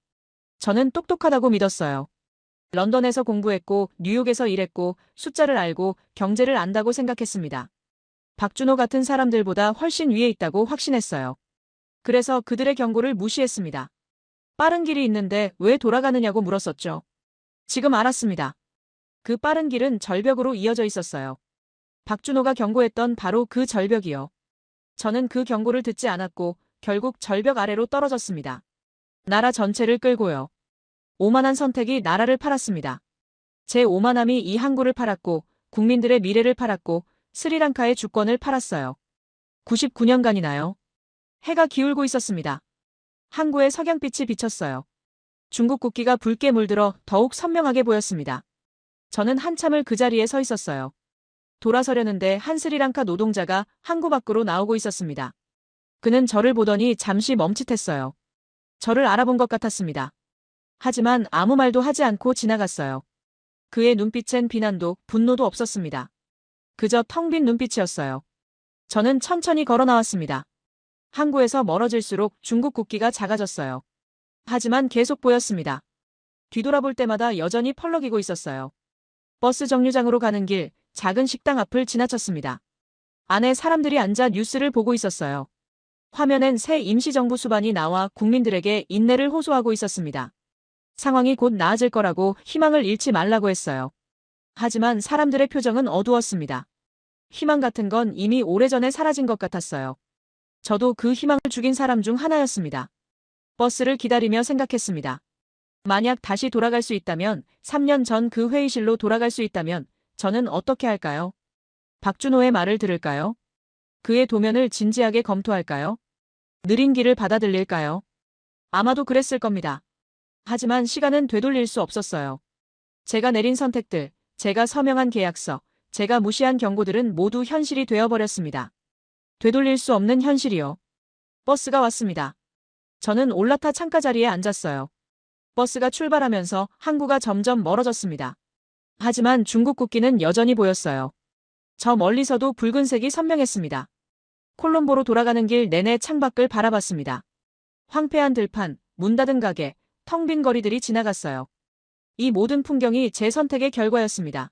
저는 똑똑하다고 믿었어요. 런던에서 공부했고 뉴욕에서 일했고 숫자를 알고 경제를 안다고 생각했습니다. 박준호 같은 사람들보다 훨씬 위에 있다고 확신했어요. 그래서 그들의 경고를 무시했습니다. 빠른 길이 있는데 왜 돌아가느냐고 물었었죠. 지금 알았습니다. 그 빠른 길은 절벽으로 이어져 있었어요. 박준호가 경고했던 바로 그 절벽이요. 저는 그 경고를 듣지 않았고 결국 절벽 아래로 떨어졌습니다. 나라 전체를 끌고요. 오만한 선택이 나라를 팔았습니다. 제 오만함이 이 항구를 팔았고 국민들의 미래를 팔았고 스리랑카의 주권을 팔았어요. 99년간이나요. 해가 기울고 있었습니다. 항구에 석양빛이 비쳤어요. 중국 국기가 붉게 물들어 더욱 선명하게 보였습니다. 저는 한참을 그 자리에 서 있었어요. 돌아서려는데 한 스리랑카 노동자가 항구 밖으로 나오고 있었습니다. 그는 저를 보더니 잠시 멈칫했어요. 저를 알아본 것 같았습니다. 하지만 아무 말도 하지 않고 지나갔어요. 그의 눈빛엔 비난도 분노도 없었습니다. 그저 텅 빈 눈빛이었어요. 저는 천천히 걸어 나왔습니다. 항구에서 멀어질수록 중국 국기가 작아졌어요. 하지만 계속 보였습니다. 뒤돌아볼 때마다 여전히 펄럭이고 있었어요. 버스 정류장으로 가는 길, 작은 식당 앞을 지나쳤습니다. 안에 사람들이 앉아 뉴스를 보고 있었어요. 화면엔 새 임시정부 수반이 나와 국민들에게 인내를 호소하고 있었습니다. 상황이 곧 나아질 거라고 희망을 잃지 말라고 했어요. 하지만 사람들의 표정은 어두웠습니다. 희망 같은 건 이미 오래전에 사라진 것 같았어요. 저도 그 희망을 죽인 사람 중 하나였습니다. 버스를 기다리며 생각했습니다. 만약 다시 돌아갈 수 있다면, 3년 전 그 회의실로 돌아갈 수 있다면 저는 어떻게 할까요? 박준호의 말을 들을까요? 그의 도면을 진지하게 검토할까요? 느린 길을 받아들일까요? 아마도 그랬을 겁니다. 하지만 시간은 되돌릴 수 없었어요. 제가 내린 선택들, 제가 서명한 계약서, 제가 무시한 경고들은 모두 현실이 되어버렸습니다. 되돌릴 수 없는 현실이요. 버스가 왔습니다. 저는 올라타 창가 자리에 앉았어요. 버스가 출발하면서 항구가 점점 멀어졌습니다. 하지만 중국 국기는 여전히 보였어요. 저 멀리서도 붉은색이 선명했습니다. 콜롬보로 돌아가는 길 내내 창밖을 바라봤습니다. 황폐한 들판, 문 닫은 가게, 텅 빈 거리들이 지나갔어요. 이 모든 풍경이 제 선택의 결과였습니다.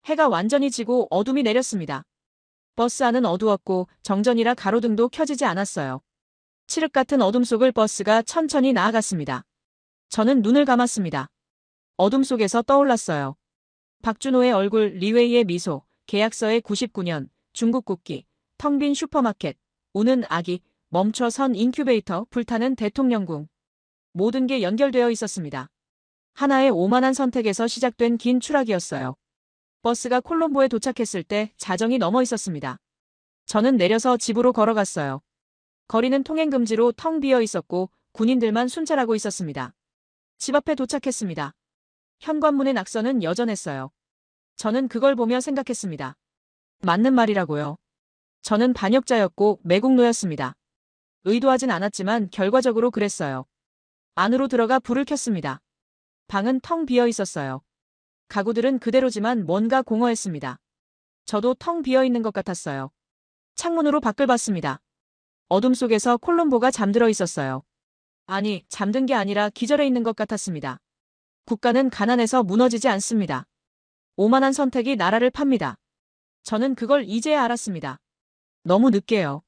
해가 완전히 지고 어둠이 내렸습니다. 버스 안은 어두웠고 정전이라 가로등도 켜지지 않았어요. 칠흑 같은 어둠 속을 버스가 천천히 나아갔습니다. 저는 눈을 감았습니다. 어둠 속에서 떠올랐어요. 박준호의 얼굴, 리웨이의 미소, 계약서의 99년, 중국 국기, 텅 빈 슈퍼마켓, 우는 아기, 멈춰 선 인큐베이터, 불타는 대통령궁. 모든 게 연결되어 있었습니다. 하나의 오만한 선택에서 시작된 긴 추락이었어요. 버스가 콜롬보에 도착했을 때 자정이 넘어 있었습니다. 저는 내려서 집으로 걸어갔어요. 거리는 통행금지로 텅 비어 있었고 군인들만 순찰하고 있었습니다. 집 앞에 도착했습니다. 현관문의 낙서는 여전했어요. 저는 그걸 보며 생각했습니다. 맞는 말이라고요. 저는 반역자였고 매국노였습니다. 의도하진 않았지만 결과적으로 그랬어요. 안으로 들어가 불을 켰습니다. 방은 텅 비어 있었어요. 가구들은 그대로지만 뭔가 공허했습니다. 저도 텅 비어 있는 것 같았어요. 창문으로 밖을 봤습니다. 어둠 속에서 콜롬보가 잠들어 있었어요. 아니, 잠든 게 아니라 기절해 있는 것 같았습니다. 국가는 가난해서 무너지지 않습니다. 오만한 선택이 나라를 팝니다. 저는 그걸 이제야 알았습니다. 너무 늦게요.